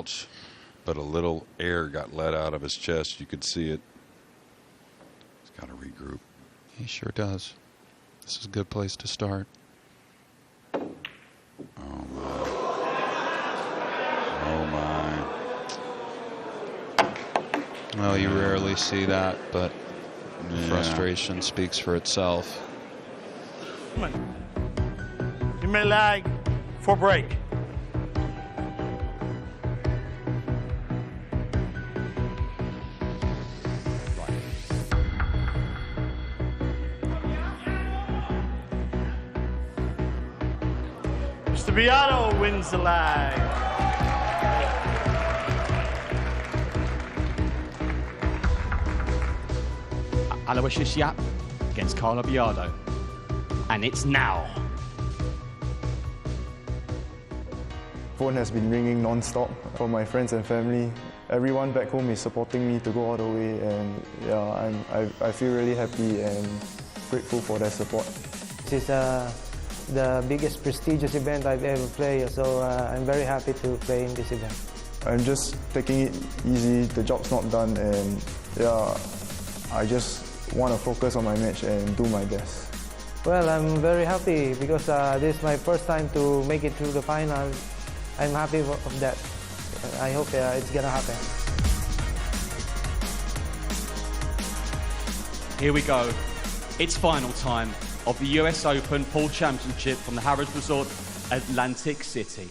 crouch, but a little air got let out of his chest. You could see it. He's got to regroup. He sure does. This is a good place to start. Oh, my. Oh, my. Well, you rarely see that, but frustration speaks for itself. Come on. You may lag for break. Mr. Biado wins the lag. Alloysius against Carlo Biado. And it's now. Phone has been ringing non-stop from my friends and family. Everyone back home is supporting me to go all the way, and yeah, I feel really happy and grateful for their support. This is the biggest prestigious event I've ever played, so I'm very happy to play in this event. I'm just taking it easy. The job's not done, and yeah, I just want to focus on my match and do my best. Well, I'm very happy because this is my first time to make it through the final. I'm happy of that. I hope it's gonna happen. Here we go. It's final time of the US Open Pool Championship from the Harrods Resort, Atlantic City.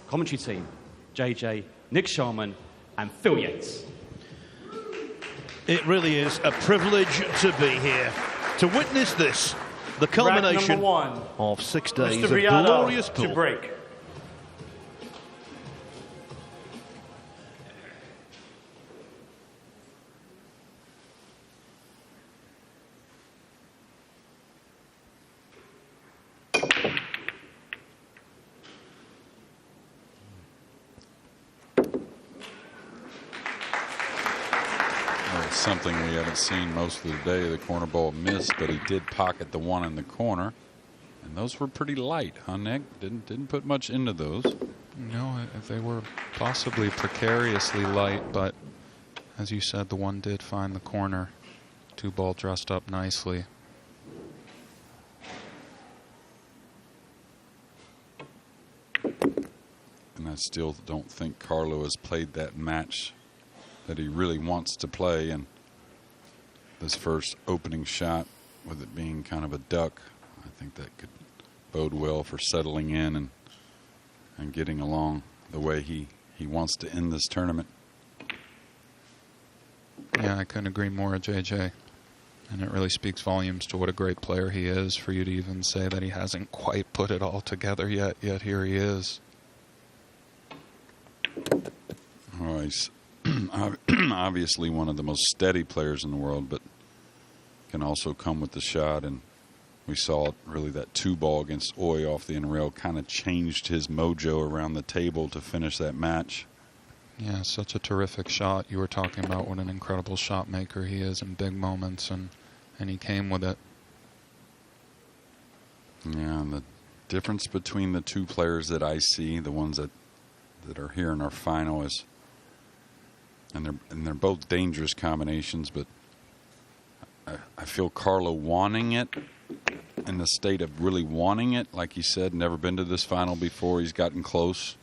Commentary team, JJ, Nick Sharman and Phil Yates. It really is a privilege to be here, to witness this, the culmination of 6 days of glorious pool. To break. Something we haven't seen most of the day. The corner ball missed, but he did pocket the one in the corner, and those were pretty light, huh, Nick? Didn't put much into those. No, they were possibly precariously light, but as you said, the one did find the corner. 2-ball dressed up nicely. And I still don't think Carlo has played that match that he really wants to play, and this first opening shot, with it being kind of a duck, I think that could bode well for settling in and getting along the way he wants to end this tournament. Yeah, I couldn't agree more, JJ. And it really speaks volumes to what a great player he is for you to even say that he hasn't quite put it all together yet here he is. Oh, he's obviously one of the most steady players in the world, but can also come with the shot. And we saw really that 2-ball against Oy off the end rail kind of changed his mojo around the table to finish that match. Yeah, such a terrific shot. You were talking about what an incredible shot maker he is in big moments, and he came with it. Yeah, and the difference between the two players that I see, the ones that are here in our final, is and they're both dangerous combinations, but I feel Carlo wanting it, in the state of really wanting it. Like he said, never been to this final before. He's gotten close.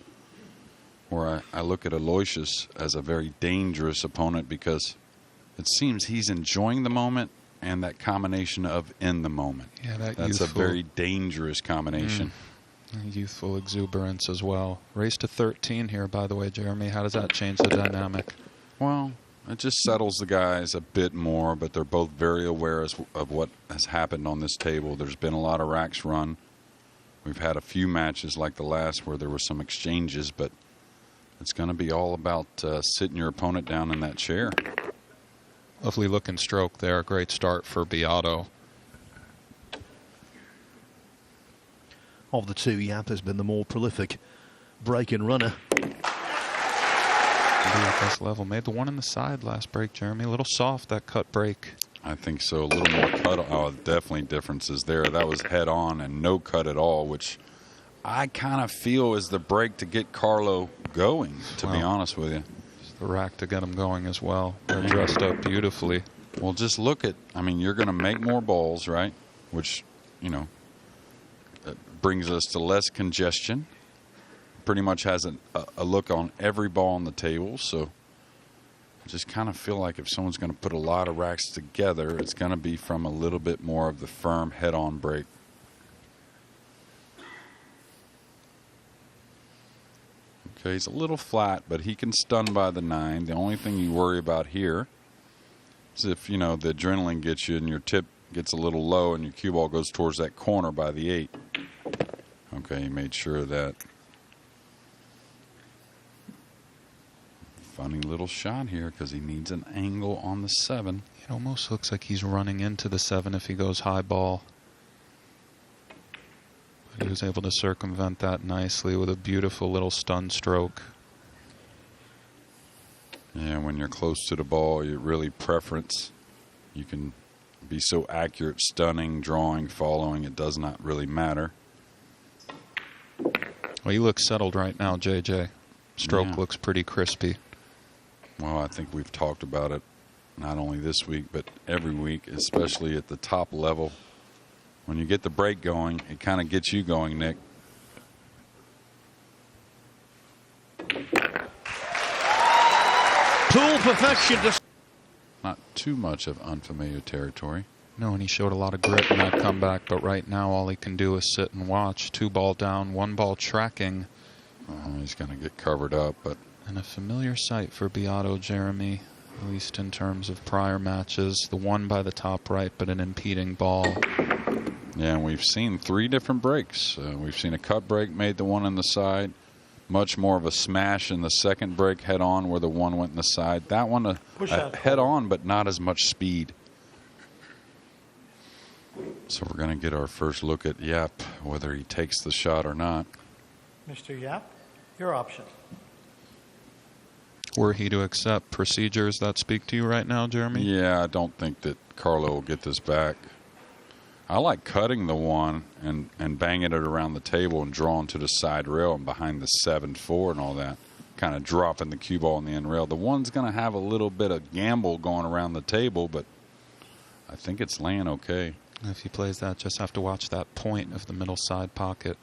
Where I look at Alloysius as a very dangerous opponent, because it seems he's enjoying the moment and that combination of in the moment. Yeah, that's a very dangerous combination. Youthful exuberance as well. Race to 13 here, by the way, Jeremy. How does that change the dynamic? Well, it just settles the guys a bit more, but they're both very aware of what has happened on this table. There's been a lot of racks run. We've had a few matches like the last where there were some exchanges, but it's going to be all about sitting your opponent down in that chair. Lovely looking stroke there. Great start for Biado. Of the two, Yap has been the more prolific break and runner. DFS level. Made the one in the side last break, Jeremy. A little soft, that cut break. I think so. A little more cut. Oh, definitely differences there. That was head on and no cut at all, which I kind of feel is the break to get Carlo going, to be honest with you. It's the rack to get him going as well. They're dressed up beautifully. Well, just look at, I mean, you're going to make more balls, right? Which, you know, brings us to less congestion. Pretty much has a look on every ball on the table. So I just kind of feel like if someone's going to put a lot of racks together, it's going to be from a little bit more of the firm head-on break. Okay, he's a little flat, but he can stun by the 9. The only thing you worry about here is if, you know, the adrenaline gets you and your tip gets a little low and your cue ball goes towards that corner by the 8. Okay, he made sure of that. Funny little shot here because he needs an angle on the 7. It almost looks like he's running into the 7 if he goes high ball. But he was able to circumvent that nicely with a beautiful little stun stroke. Yeah, when you're close to the ball, you really preference. You can be so accurate, stunning, drawing, following. It does not really matter. Well, you look settled right now, JJ. Stroke looks pretty crispy. Well, I think we've talked about it not only this week, but every week, especially at the top level. When you get the break going, it kind of gets you going, Nick. Tool perfection. Not too much of unfamiliar territory. No, and he showed a lot of grit in that comeback, but right now all he can do is sit and watch. 2 ball down, 1 ball tracking. He's going to get covered up, but... And a familiar sight for Biado, Jeremy, at least in terms of prior matches. The 1 by the top right, but an impeding ball. Yeah, and we've seen 3 different breaks. We've seen a cut break, made the 1 on the side. Much more of a smash in the second break head-on where the 1 went in the side. That one head-on, but not as much speed. So we're going to get our first look at Yap, whether he takes the shot or not. Mr. Yap, your option. Were he to accept procedures that speak to you right now, Jeremy? Yeah, I don't think that Carlo will get this back. I like cutting the 1 and banging it around the table and drawing to the side rail and behind the 7-4 and all that. Kind of dropping the cue ball in the end rail. The 1's going to have a little bit of gamble going around the table, but I think it's laying okay. If he plays that, just have to watch that point of the middle side pocket.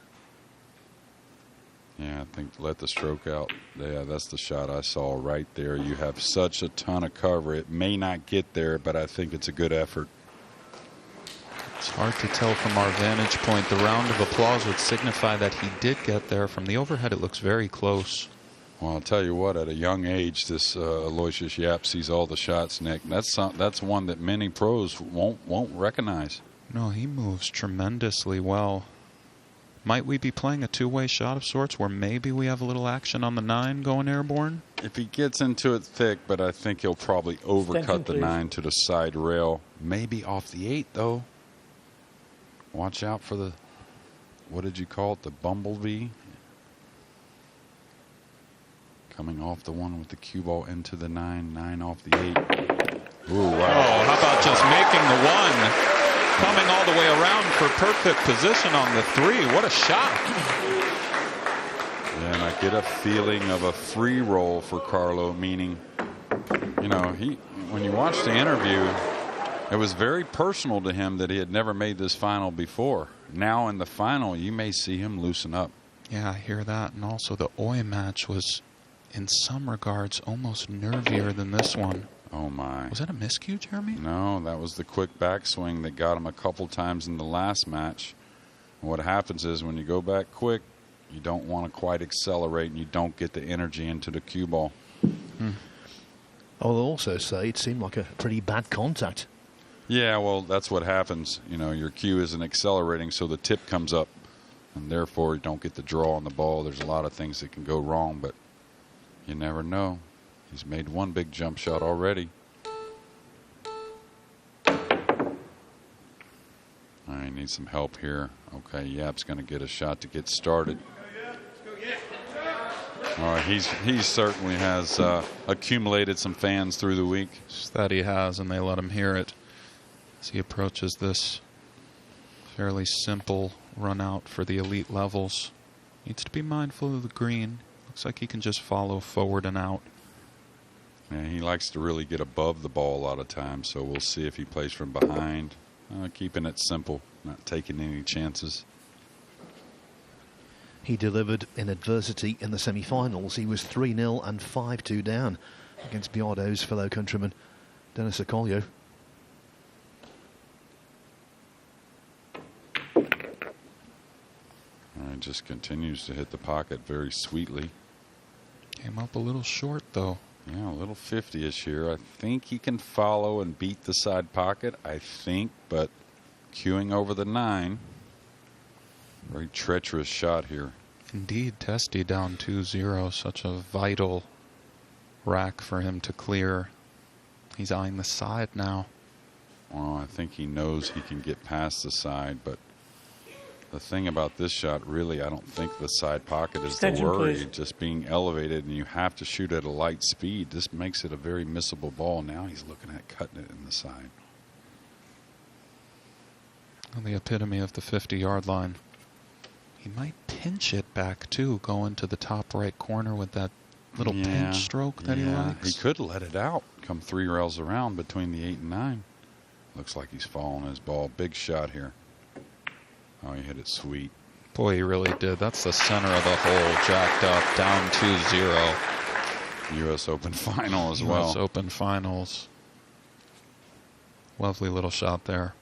Yeah, I think let the stroke out. Yeah, that's the shot I saw right there. You have such a ton of cover. It may not get there, but I think it's a good effort. It's hard to tell from our vantage point. The round of applause would signify that he did get there. From the overhead, it looks very close. Well, I'll tell you what, at a young age, this Alloysius Yap sees all the shots, Nick. That's one that many pros won't recognize. No, he moves tremendously well. Might we be playing a 2-way shot of sorts where maybe we have a little action on the 9 going airborne? If he gets into it thick, but I think he'll probably overcut the 9 to the side rail. Maybe off the 8, though. Watch out for the, what did you call it, the bumblebee? Coming off the 1 with the cue ball into the 9, 9 off the 8. Ooh, wow. Oh, how about just making the 1? Coming all the way around for perfect position on the 3. What a shot. Yeah, and I get a feeling of a free roll for Carlo, meaning, you know, when you watch the interview, it was very personal to him that he had never made this final before. Now in the final, you may see him loosen up. Yeah, I hear that. And also the Oi match was, in some regards, almost nervier than this one. Oh, my. Was that a miscue, Jeremy? No, that was the quick backswing that got him a couple times in the last match. And what happens is when you go back quick, you don't want to quite accelerate and you don't get the energy into the cue ball. I'll also say it seemed like a pretty bad contact. Yeah, well, that's what happens. You know, your cue isn't accelerating, so the tip comes up, and therefore you don't get the draw on the ball. There's a lot of things that can go wrong, but you never know. He's made 1 big jump shot already. I need some help here. Okay, Yap's going to get a shot to get started. All right, he certainly has accumulated some fans through the week. That he has, and they let him hear it as he approaches this fairly simple run out for the elite levels. Needs to be mindful of the green. Looks like he can just follow forward and out. Yeah, he likes to really get above the ball a lot of times, so we'll see if he plays from behind. Keeping it simple, not taking any chances. He delivered in adversity in the semi-finals. He was 3-0 and 5-2 down against Biado's fellow countryman, Denis Okolio. Just continues to hit the pocket very sweetly. Came up a little short, though. Yeah, a little 50-ish here. I think he can follow and beat the side pocket, I think, but cueing over the 9. Very treacherous shot here. Indeed, Testy down 2-0. Such a vital rack for him to clear. He's eyeing the side now. Well, I think he knows he can get past the side, but the thing about this shot, really, I don't think the side pocket is the worry. Please. Just being elevated, and you have to shoot at a light speed. This makes it a very missable ball. Now he's looking at cutting it in the side. And the epitome of the 50-yard line. He might pinch it back, too, going to the top right corner with that little pinch stroke that he likes. He could let it out, come 3 rails around between the 8 and 9. Looks like he's following his ball. Big shot here. Oh, he hit it sweet. Boy, he really did. That's the center of the hole, jacked up, down 2-0. U.S. Open final as well. U.S. Open finals. Lovely little shot there.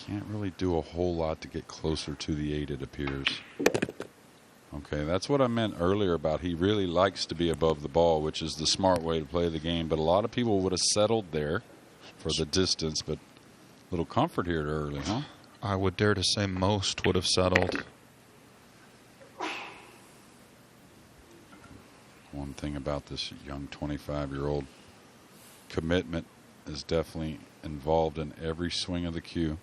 Can't really do a whole lot to get closer to the 8, it appears. Okay, that's what I meant earlier about he really likes to be above the ball, which is the smart way to play the game. But a lot of people would have settled there for the distance, but a little comfort here early, huh? I would dare to say most would have settled. One thing about this young 25-year-old, commitment is definitely involved in every swing of the cue.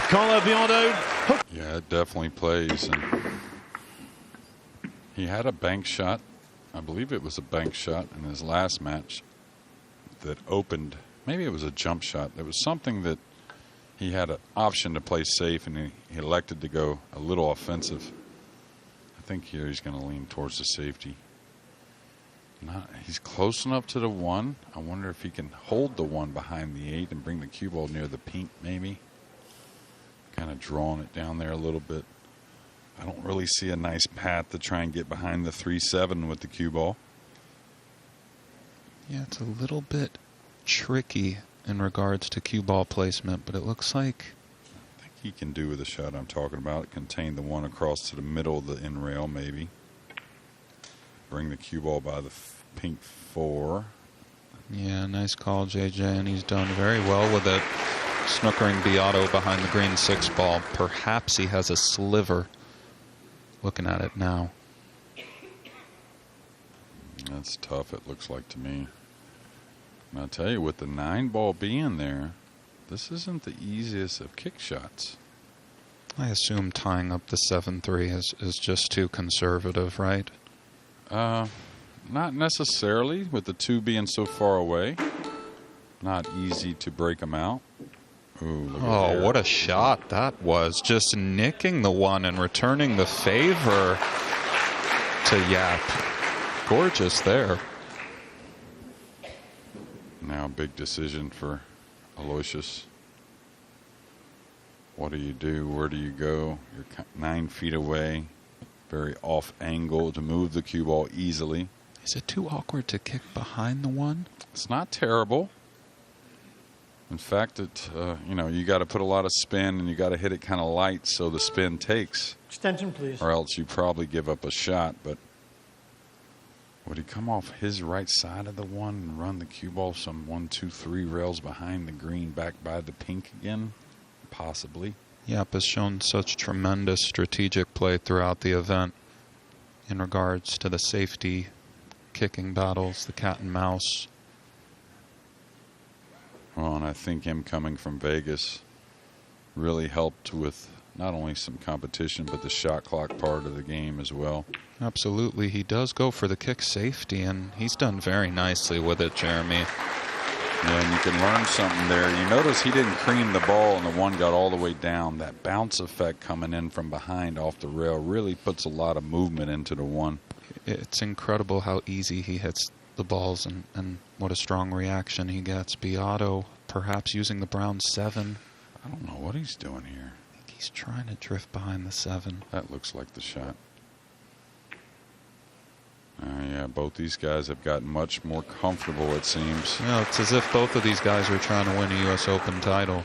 Carlo Biado. Yeah, it definitely plays. And he had a bank shot. I believe it was a bank shot in his last match that opened. Maybe it was a jump shot. There was something that he had an option to play safe, and he elected to go a little offensive. I think here he's going to lean towards the safety. He's close enough to the 1. I wonder if he can hold the 1 behind the 8 and bring the cue ball near the pink, maybe. Kind of drawing it down there a little bit. I don't really see a nice path to try and get behind the 3-7 with the cue ball. Yeah, it's a little bit tricky in regards to cue ball placement, but it looks like I think he can do the shot I'm talking about. Contain the 1 across to the middle of the in rail, maybe. Bring the cue ball by the pink 4. Yeah, nice call, JJ, and he's done very well with it. Snookering Biado behind the green 6 ball. Perhaps he has a sliver. Looking at it now. That's tough, it looks like to me. And I'll tell you, with the 9 ball being there, this isn't the easiest of kick shots. I assume tying up the 7-3 is just too conservative, right? Not necessarily, with the 2 being so far away. Not easy to break them out. Ooh, oh, what a shot that was. Just nicking the 1 and returning the favor to Yap. Gorgeous there. Now big decision for Alloysius. What do you do? Where do you go? You're 9 feet away. Very off angle to move the cue ball easily. Is it too awkward to kick behind the 1? It's not terrible. In fact, you got to put a lot of spin, and you got to hit it kind of light so the spin takes. Extension, please. Or else you probably give up a shot. But would he come off his right side of the 1 and run the cue ball some 1, 2, 3 rails behind the green back by the pink again? Possibly. Yap has shown such tremendous strategic play throughout the event in regards to the safety, kicking battles, the cat and mouse. Well, and I think him coming from Vegas really helped with not only some competition, but the shot clock part of the game as well. Absolutely. He does go for the kick safety, and he's done very nicely with it, Jeremy. Yeah, and you can learn something there. You notice he didn't cream the ball and the one got all the way down. That bounce effect coming in from behind off the rail really puts a lot of movement into the one. It's incredible how easy he hits the balls and what a strong reaction he gets. Biado perhaps using the brown 7. I don't know what he's doing here. I think he's trying to drift behind the 7. That looks like the shot. Yeah, both these guys have gotten much more comfortable, it seems. Yeah, it's as if both of these guys are trying to win a U.S. Open title.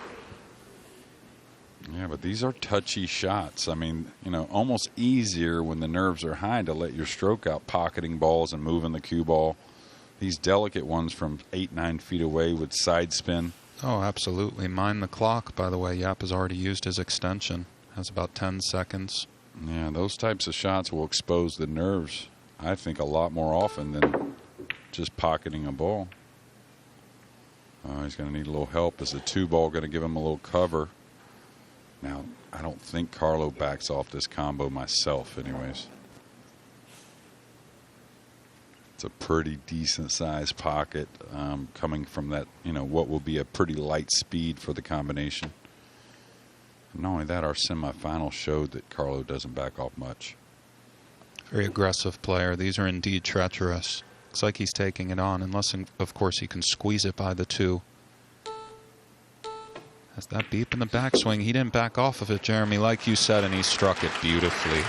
Yeah, but these are touchy shots. I mean, you know, almost easier when the nerves are high to let your stroke out, pocketing balls and moving the cue ball. These delicate ones from 8-9 feet away with side spin. Oh, absolutely. Mind the clock, by the way. Yap has already used his extension. Has about 10 seconds. Yeah, those types of shots will expose the nerves, I think, a lot more often than just pocketing a ball. He's going to need a little help. Is the 2-ball going to give him a little cover? Now, I don't think Carlo backs off this combo myself anyways. It's a pretty decent sized pocket coming from that, you know, what will be a pretty light speed for the combination. And not only that, our semifinal showed that Carlo doesn't back off much. Very aggressive player. These are indeed treacherous. Looks like he's taking it on, unless, of course, he can squeeze it by the 2. Has that beep in the backswing. He didn't back off of it, Jeremy, like you said, and he struck it beautifully.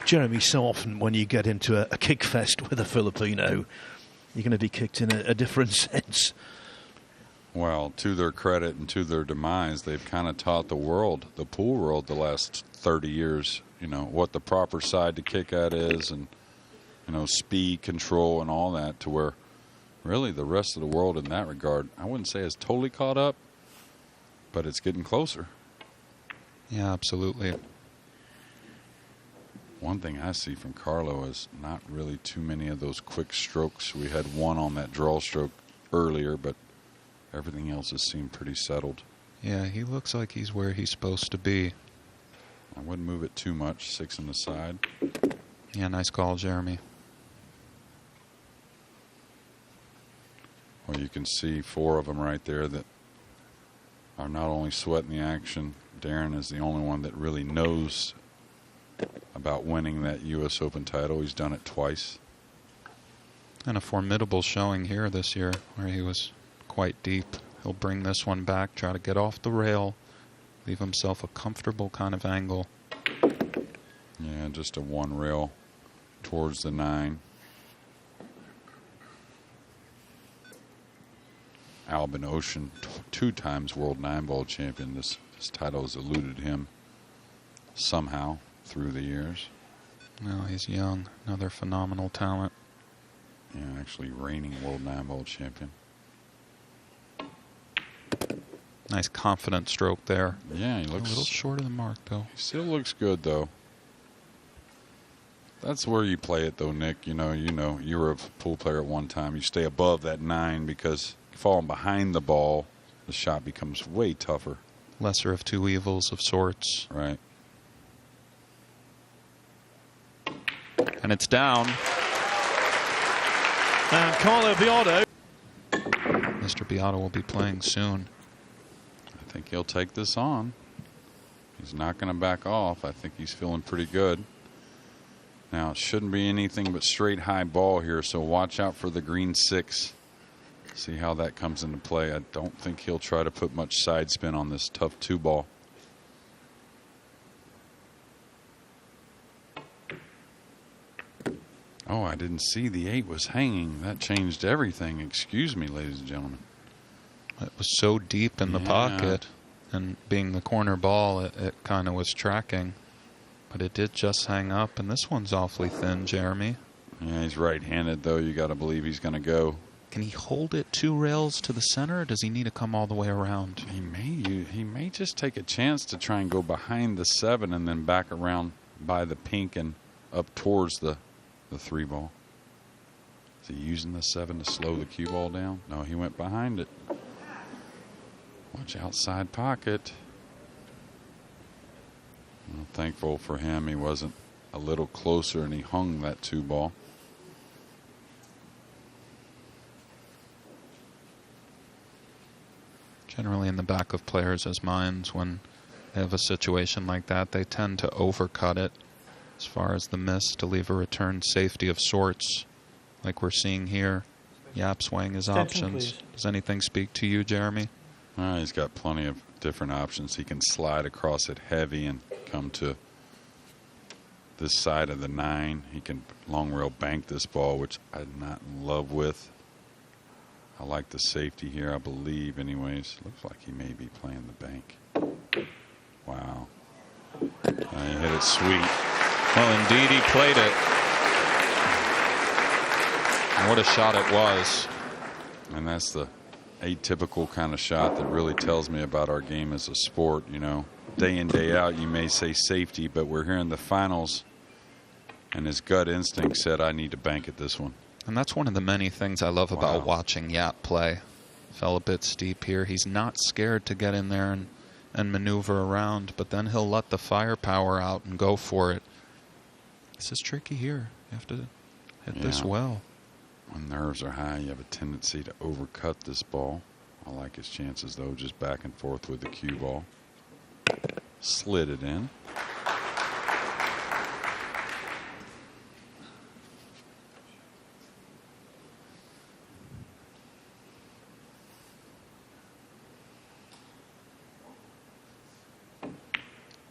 Jeremy, so often when you get into a kick fest with a Filipino, you're going to be kicked in a different sense. Well, to their credit and to their demise, they've kind of taught the world, the pool world, the last 30 years, you know, what the proper side to kick at is, and, you know, speed, control, and all that, to where really the rest of the world in that regard, I wouldn't say is totally caught up, but it's getting closer. Yeah, absolutely. One thing I see from Carlo is not really too many of those quick strokes. We had one on that draw stroke earlier, but everything else has seemed pretty settled. Yeah, he looks like he's where he's supposed to be. I wouldn't move it too much. 6 on the side. Yeah, nice call, Jeremy. Well, you can see 4 of them right there that are not only sweating the action. Darren is the only one that really knows about winning that U.S. Open title. He's done it twice. And a formidable showing here this year where he was quite deep. He'll bring this one back, try to get off the rail, leave himself a comfortable kind of angle. Yeah, just a 1 rail towards the 9. Albin Ocean, 2 times world 9-ball champion. This title has eluded him somehow through the years. No, he's young. Another phenomenal talent. Yeah, actually reigning world 9-ball champion. Nice confident stroke there. Yeah, he looks a little short of the mark, though. He still looks good, though. That's where you play it, though, Nick. You know, you were a pool player at one time. You stay above that 9 because falling behind the ball, the shot becomes way tougher. Lesser of 2 evils of sorts. Right. And it's down. And Carlo Biado. Mr. Biado will be playing soon. I think he'll take this on. He's not going to back off. I think he's feeling pretty good. Now, it shouldn't be anything but straight high ball here, so watch out for the green 6. See how that comes into play. I don't think he'll try to put much side spin on this tough 2-ball. Oh, I didn't see the 8 was hanging. That changed everything. Excuse me, ladies and gentlemen. It was so deep in the pocket, and being the corner ball, it kind of was tracking. But it did just hang up, and this one's awfully thin, Jeremy. Yeah, he's right-handed, though. You got to believe he's going to go. Can he hold it 2 rails to the center, or does he need to come all the way around? He may just take a chance to try and go behind the 7 and then back around by the pink and up towards the 3-ball. Is he using the 7 to slow the cue ball down? No, he went behind it. Watch outside pocket. I'm thankful for him he wasn't a little closer and he hung that 2-ball. Generally in the back of players' minds when they have a situation like that, they tend to overcut it as far as the miss to leave a return safety of sorts like we're seeing here. Yap's weighing his options. Please. Does anything speak to you, Jeremy? He's got plenty of different options. He can slide across it heavy and come to this side of the 9. He can long rail bank this ball, which I'm not in love with. I like the safety here, I believe, anyways. Looks like he may be playing the bank. Wow. He hit it sweet. Well, indeed, he played it. And what a shot it was. And that's the atypical kind of shot that really tells me about our game as a sport. You know, day in, day out, you may say safety, but we're here in the finals, and his gut instinct said, I need to bank at this one. And that's one of the many things I love about watching Yap play. Fell a bit steep here. He's not scared to get in there and maneuver around, but then he'll let the firepower out and go for it. This is tricky here. You have to hit this well. When nerves are high, you have a tendency to overcut this ball. I like his chances, though, just back and forth with the cue ball. Slid it in.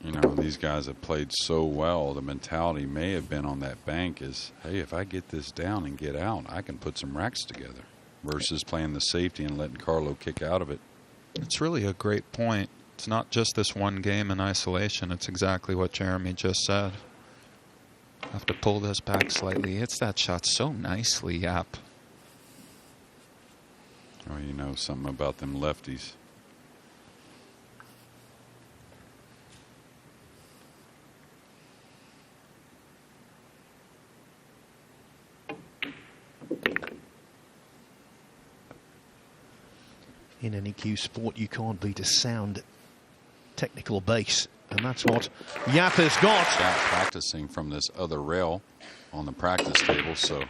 You know, these guys have played so well. The mentality may have been on that bank is, hey, if I get this down and get out, I can put some racks together, versus playing the safety and letting Carlo kick out of it. It's really a great point. It's not just this one game in isolation. It's exactly what Jeremy just said. Have to pull this back slightly. He hits that shot so nicely, Yap. Oh, you know something about them lefties. In any cue sport, you can't beat a sound technical base, and that's what Yap has got. Out practicing from this other rail on the practice table, so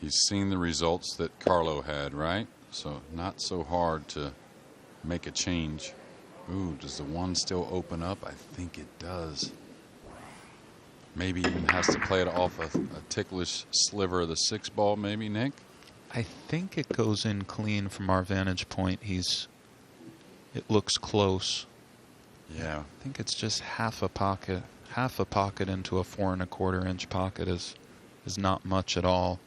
he's seen the results that Carlo had, right? So not so hard to make a change. Ooh, does the 1 still open up? I think it does. Maybe even has to play it off a ticklish sliver of the 6-ball, maybe, Nick? I think it goes in clean from our vantage point. It looks close. Yeah. I think it's just half a pocket. Half a pocket into a 4 1/4 inch pocket is not much at all.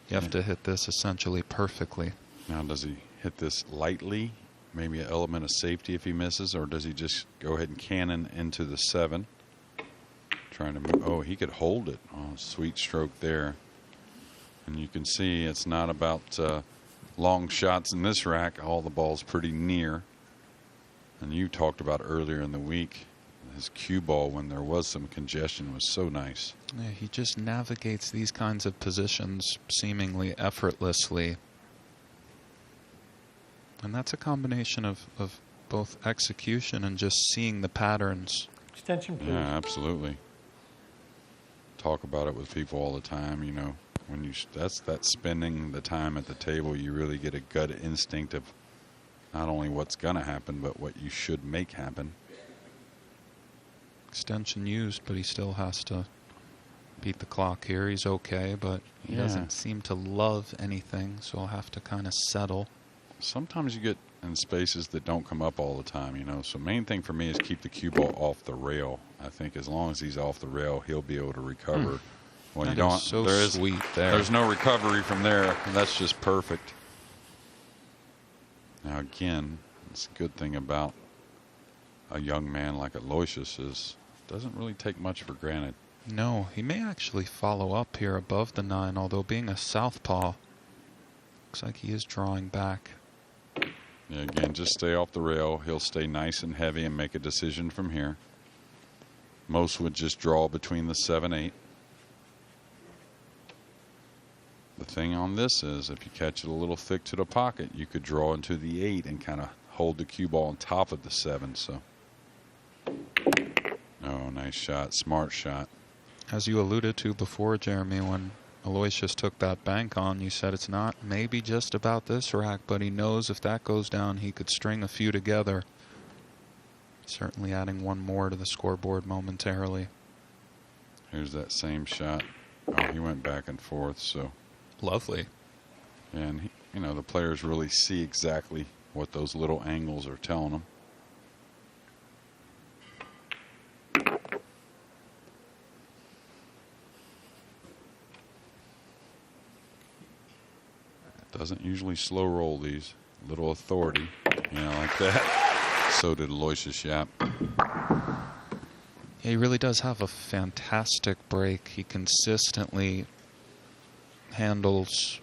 You have to hit this essentially perfectly. Now, does he hit this lightly? Maybe an element of safety if he misses, or does he just go ahead and cannon into the 7? Trying to move. Oh, he could hold it. Oh, sweet stroke there. And you can see it's not about long shots in this rack. All the ball's pretty near. And you talked about earlier in the week, his cue ball when there was some congestion was so nice. Yeah, he just navigates these kinds of positions seemingly effortlessly. And that's a combination of both execution and just seeing the patterns. Extension, please. Yeah, absolutely. Talk about it with people all the time, you know. When that's spending the time at the table, you really get a gut instinct of not only what's going to happen, but what you should make happen. Extension used, but he still has to beat the clock here. He's okay, but he doesn't seem to love anything, so I'll have to kind of settle. Sometimes you get in spaces that don't come up all the time, you know. So main thing for me is keep the cue ball off the rail. I think as long as he's off the rail, he'll be able to recover. Well, that you don't. Is so sweet there. There's no recovery from there. And that's just perfect. Now again, it's a good thing about a young man like Alloysius is doesn't really take much for granted. No, he may actually follow up here above the 9, although being a southpaw, looks like he is drawing back. Yeah, again, just stay off the rail. He'll stay nice and heavy and make a decision from here. Most would just draw between the 7-8. The thing on this is if you catch it a little thick to the pocket, you could draw into the 8 and kind of hold the cue ball on top of the 7. So Oh, nice shot. Smart shot. As you alluded to before, Jeremy, when Alloysius took that bank on, you said it's not maybe just about this rack, but he knows if that goes down, he could string a few together. Certainly adding one more to the scoreboard momentarily. Here's that same shot. Oh, he went back and forth, so. Lovely. And, you know, the players really see exactly what those little angles are telling them. Doesn't usually slow roll these. Little authority, you know, like that. So did Alloysius Yap. Yeah, he really does have a fantastic break. He consistently handles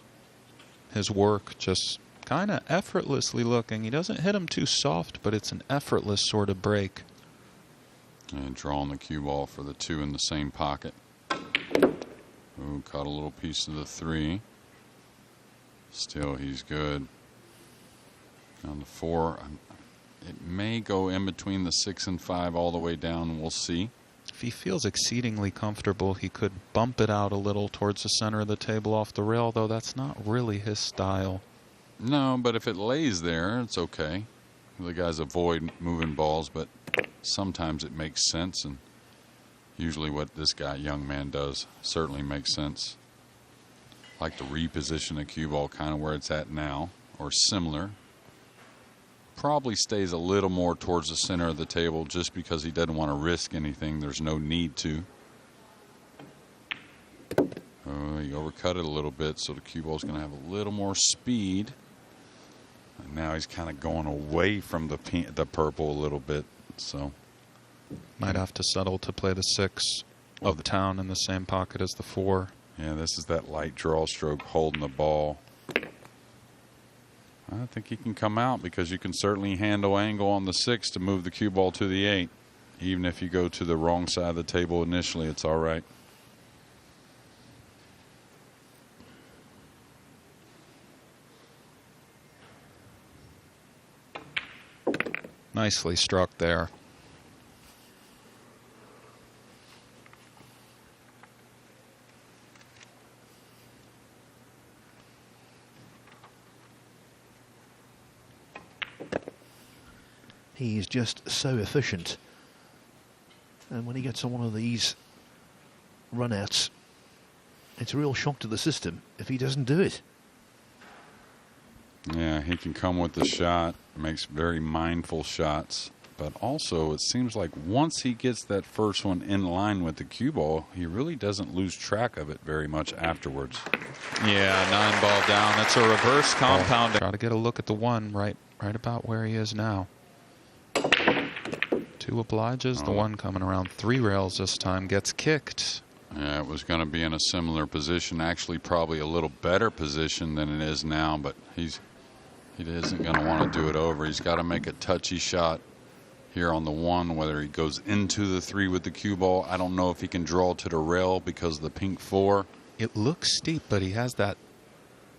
his work just kind of effortlessly looking. He doesn't hit him too soft, but it's an effortless sort of break. And drawing the cue ball for the 2 in the same pocket. Ooh, caught a little piece of the 3. Still, he's good. On the 4, it may go in between the 6 and 5 all the way down. We'll see. If he feels exceedingly comfortable, he could bump it out a little towards the center of the table off the rail, though that's not really his style. No, but if it lays there, it's okay. The guys avoid moving balls, but sometimes it makes sense, and usually what this young man does certainly makes sense. Like to reposition the cue ball kind of where it's at now, or similar. Probably stays a little more towards the center of the table just because he doesn't want to risk anything. There's no need to. Oh, he overcut it a little bit, so the cue ball's going to have a little more speed. And now he's kind of going away from the purple a little bit, so. Might have to settle to play the 6 of the town in the same pocket as the 4. Yeah, this is that light draw stroke holding the ball. I think he can come out because you can certainly handle angle on the 6 to move the cue ball to the 8. Even if you go to the wrong side of the table initially, it's all right. Nicely struck there. He is just so efficient. And when he gets on one of these run-outs, it's a real shock to the system if he doesn't do it. Yeah, he can come with the shot, makes very mindful shots. But also, it seems like once he gets that first one in line with the cue ball, he really doesn't lose track of it very much afterwards. Yeah, 9 ball down. That's a reverse compound. Try to get a look at the 1 right about where he is now. 2 obliges. The 1 coming around 3 rails this time gets kicked. Yeah, it was going to be in a similar position. Actually, probably a little better position than it is now. But he isn't going to want to do it over. He's got to make a touchy shot here on the 1, whether he goes into the 3 with the cue ball. I don't know if he can draw to the rail because of the pink 4. It looks steep, but he has that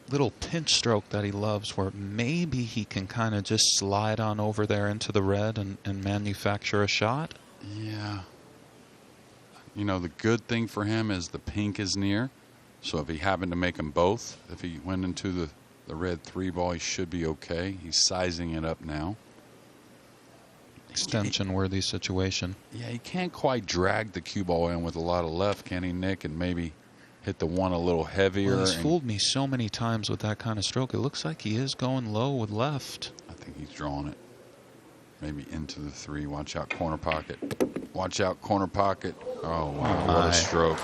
little pinch stroke that he loves where maybe he can kind of just slide on over there into the red and manufacture a shot. Yeah. You know, the good thing for him is the pink is near. So if he happened to make them both, if he went into the red 3 ball, he should be okay. He's sizing it up now. Extension-worthy situation. Yeah, he can't quite drag the cue ball in with a lot of left, can he, Nick? And maybe hit the 1 a little heavier. Well, he's fooled me so many times with that kind of stroke. It looks like he is going low with left. I think he's drawing it. Maybe into the 3. Watch out, corner pocket. Watch out, corner pocket. Oh, wow, what a stroke.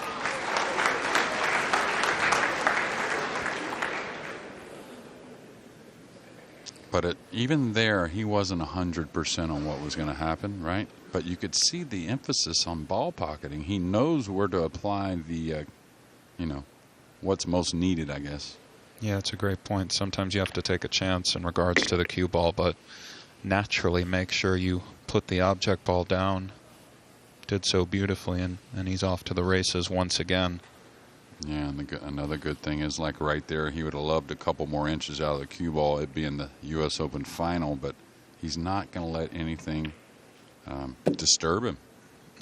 But even there, he wasn't 100% on what was going to happen, right? But you could see the emphasis on ball pocketing. He knows where to apply the, you know, what's most needed, I guess. Yeah, it's a great point. Sometimes you have to take a chance in regards to the cue ball, but naturally make sure you put the object ball down. Did so beautifully, and he's off to the races once again. Yeah, and another good thing is, like right there, he would have loved a couple more inches out of the cue ball, it being the U.S. Open final, but he's not going to let anything disturb him.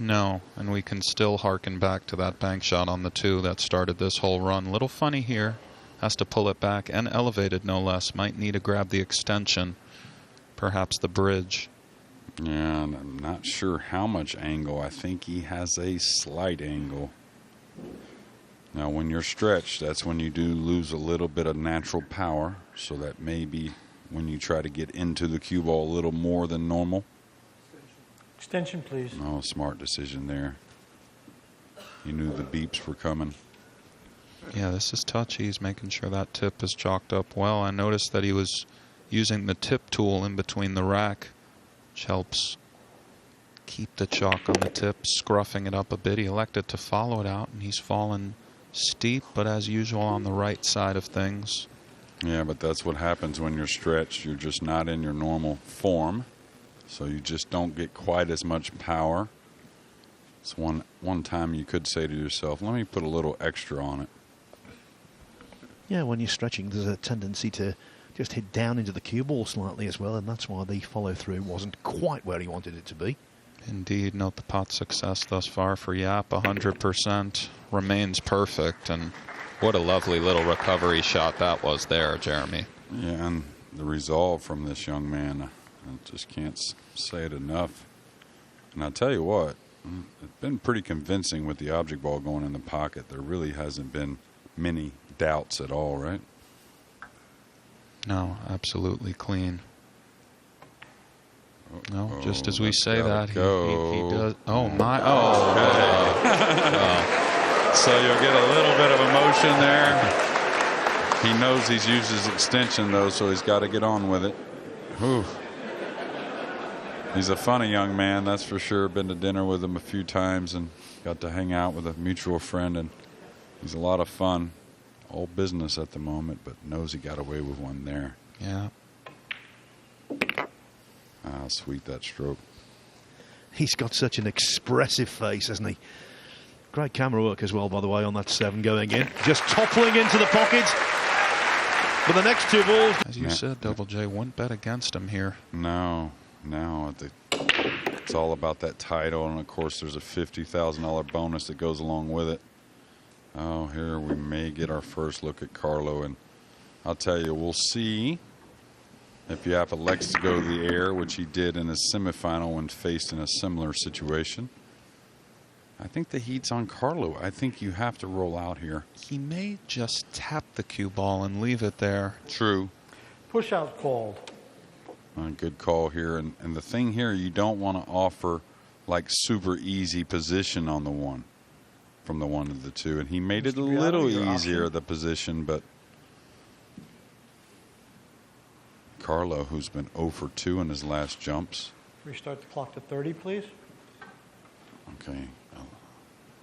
No, and we can still harken back to that bank shot on the 2 that started this whole run. Little funny here. Has to pull it back and elevated no less. Might need to grab the extension, perhaps the bridge. Yeah, and I'm not sure how much angle. I think he has a slight angle. Now, when you're stretched, that's when you do lose a little bit of natural power. So that may be when you try to get into the cue ball a little more than normal. Extension, please. Oh, smart decision there. He knew the beeps were coming. Yeah, this is touchy. He's making sure that tip is chalked up well. I noticed that he was using the tip tool in between the rack, which helps keep the chalk on the tip, scruffing it up a bit. He elected to follow it out, and he's fallen steep, but as usual on the right side of things. Yeah, but that's what happens when you're stretched. You're just not in your normal form, so you just don't get quite as much power. It's one time you could say to yourself, let me put a little extra on it. Yeah, when you're stretching, there's a tendency to just hit down into the cue ball slightly as well, and that's why the follow-through wasn't quite where he wanted it to be. Indeed, note the pot success thus far for Yap, 100%. Remains perfect, and what a lovely little recovery shot that was there, Jeremy. Yeah, and the resolve from this young man, I just can't say it enough. And I'll tell you what, it's been pretty convincing with the object ball going in the pocket. There really hasn't been many doubts at all, right? No, absolutely clean. No, just as we say that, he does. Oh, my. Oh, okay. So you'll get a little bit of emotion there. He knows he's used his extension, though, so he's got to get on with it. Whew. He's a funny young man, that's for sure. Been to dinner with him a few times and got to hang out with a mutual friend, and he's a lot of fun. All business at the moment, but knows he got away with one there. Yeah. Ah, sweet that stroke. He's got such an expressive face, hasn't he? Great camera work as well, by the way, on that 7 going in. Just toppling into the pocket. But the next 2 balls. As you said, Double J, wouldn't bet against him here. No. It's all about that title, and of course there's a $50,000 bonus that goes along with it. Oh, here we may get our first look at Carlo, and I'll tell you, we'll see if Yap elects to go to the air, which he did in his semifinal when faced in a similar situation. I think the heat's on Carlo. I think you have to roll out here. He may just tap the cue ball and leave it there. True. Push out called. Good call here. And the thing here, you don't want to offer like super easy position on the 1. From the 1 to the 2, and he made it a little easier, the position, but Carlo, who's been 0 for 2 in his last jumps. Restart the clock to 30, please. Okay.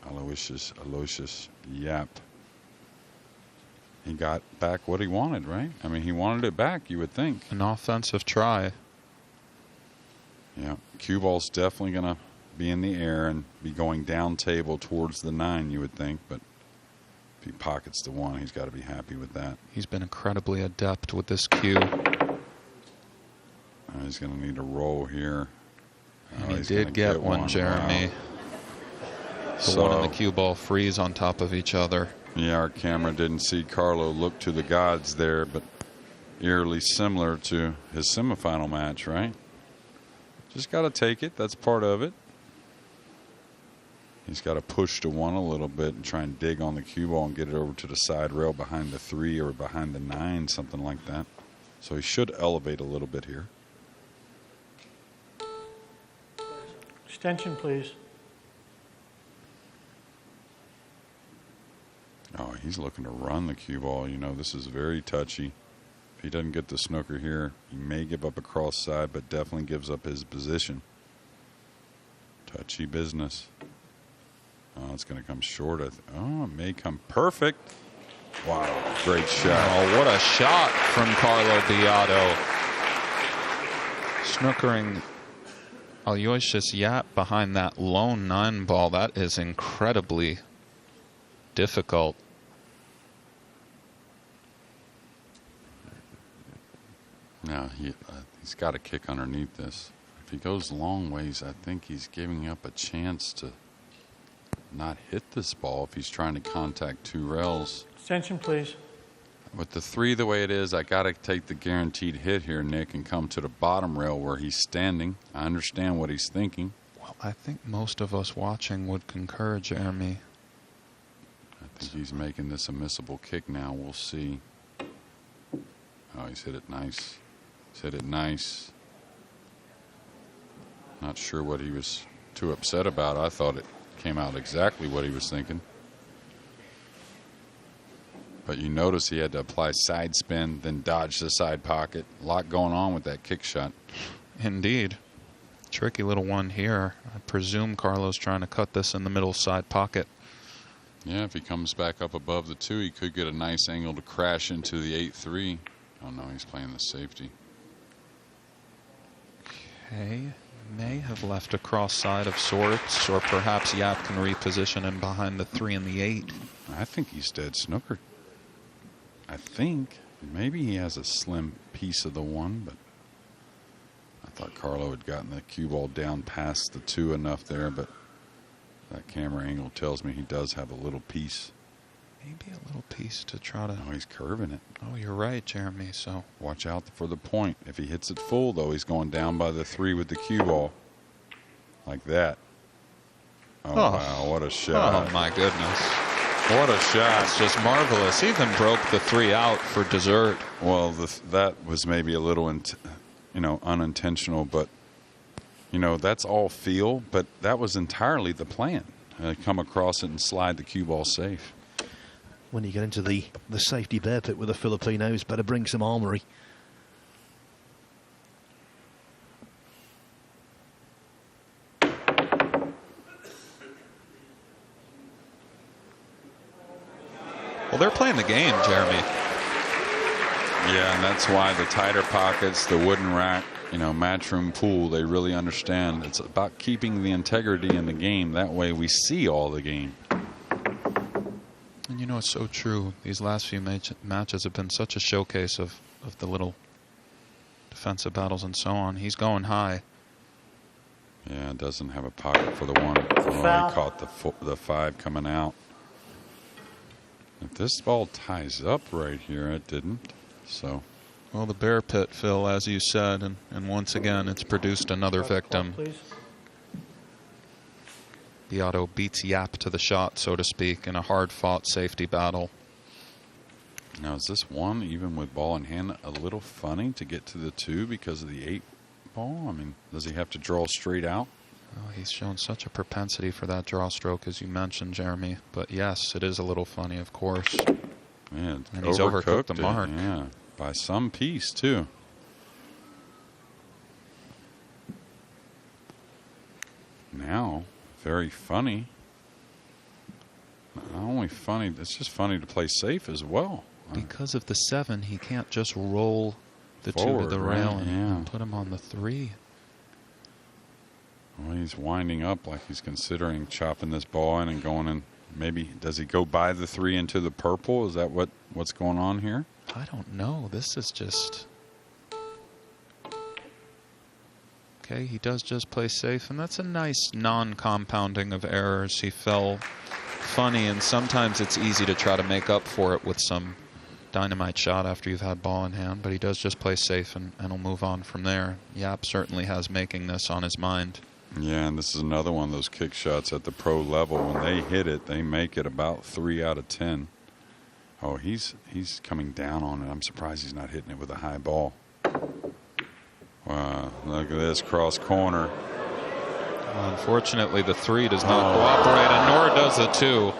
Alloysius Yap. He got back what he wanted, right? I mean, he wanted it back, you would think. An offensive try. Yeah. Cue ball's definitely going to be in the air and be going down table towards the 9, you would think, but if he pockets the 1, he's got to be happy with that. He's been incredibly adept with this cue. He's going to need a roll here. And he did get one, Jeremy. Wow. The 1 and the cue ball freeze on top of each other. Yeah, our camera didn't see Carlo look to the gods there, but eerily similar to his semifinal match, right? Just got to take it. That's part of it. He's got to push to 1 a little bit and try and dig on the cue ball and get it over to the side rail behind the 3 or behind the 9, something like that. So he should elevate a little bit here. Extension, please. Oh, he's looking to run the cue ball. You know, this is very touchy. If he doesn't get the snooker here, he may give up a cross side, but definitely gives up his position. Touchy business. Oh, it's going to come short. Oh, it may come perfect. Wow, great shot. Oh, what a shot from Carlo Biado. Snookering Alloysius Yap behind that lone 9 ball. That is incredibly difficult. Now, he's got to kick underneath this. If he goes long ways, I think he's giving up a chance to not hit this ball if he's trying to contact 2 rails. Attention, please. With the 3 the way it is, I got to take the guaranteed hit here, Nick, and come to the bottom rail where he's standing. I understand what he's thinking. Well, I think most of us watching would concur, Jeremy. I think he's making this a missable kick now. We'll see. Oh, he's hit it nice. He's hit it nice. Not sure what he was too upset about. I thought it came out exactly what he was thinking. But you notice he had to apply side spin, then dodge the side pocket. A lot going on with that kick shot. Indeed. Tricky little one here. I presume Carlo's trying to cut this in the middle side pocket. Yeah, if he comes back up above the 2, he could get a nice angle to crash into the 8-3. Oh, no, he's playing the safety. Okay. May have left a cross side of sorts, or perhaps Yap can reposition him behind the 3 and the 8. I think he's dead snooker. I think maybe he has a slim piece of the 1, but I thought Carlo had gotten the cue ball down past the 2 enough there, but that camera angle tells me he does have a little piece. Maybe a little piece to try to... Oh, he's curving it. Oh, you're right, Jeremy, so... Watch out for the point. If he hits it full, though, he's going down by the 3 with the cue ball. Like that. Oh, wow, what a shot. Oh, my goodness. What a shot. It's just marvelous. Even broke the 3 out for dessert. Well, that was maybe a little, unintentional, but, that's all feel, but that was entirely the plan. Come across it and slide the cue ball safe. When you get into the safety bear pit with the Filipinos, better bring some armory. Well, they're playing the game, Jeremy. Yeah, and that's why the tighter pockets, the wooden rack, matchroom pool, they really understand. It's about keeping the integrity in the game. That way we see all the game. And it's so true. These last few matches have been such a showcase of the little defensive battles and so on. He's going high. Yeah, doesn't have a pocket for the 1. Oh, he caught the 5 coming out. If this ball ties up right here, it didn't. So. Well, the bear pit, Phil, as you said, and once again, it's produced another victim. Biado beats Yap to the shot, so to speak, in a hard-fought safety battle. Now, is this 1, even with ball in hand, a little funny to get to the 2 because of the 8 ball? I mean, does he have to draw straight out? Oh, he's shown such a propensity for that draw stroke, as you mentioned, Jeremy. But yes, it is a little funny, of course. Man, and he's overcooked the mark. Yeah, by some piece, too. Now, very funny. Not only funny, it's just funny to play safe as well. Because of the 7, he can't just roll the forward, 2 to the rail right? and put him on the 3. Well, he's winding up like he's considering chopping this ball in and going in. Maybe, does he go by the 3 into the purple? Is that what's going on here? I don't know. This is just... Okay, he does just play safe, and that's a nice non-compounding of errors. He fell funny, and sometimes it's easy to try to make up for it with some dynamite shot after you've had ball in hand, but he does just play safe and he'll move on from there. Yap certainly has making this on his mind. Yeah, and this is another one of those kick shots at the pro level. When they hit it, they make it about 3 out of 10. Oh, he's coming down on it. I'm surprised he's not hitting it with a high ball. Wow, look at this cross corner. Well, unfortunately, the 3 does not cooperate, and nor does the 2.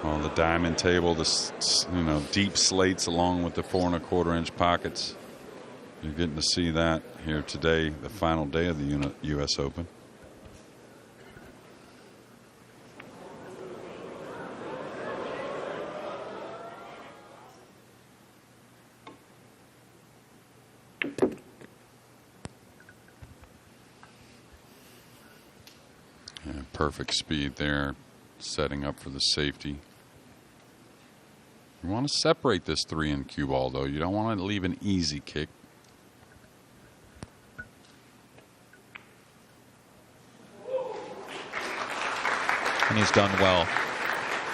Oh, the diamond table, the deep slates along with the 4 1/4 inch pockets. You're getting to see that here today, the final day of the U.S. Open. Yeah, perfect speed there, setting up for the safety. You want to separate this 3 in cue ball, though. You don't want to leave an easy kick. And he's done well.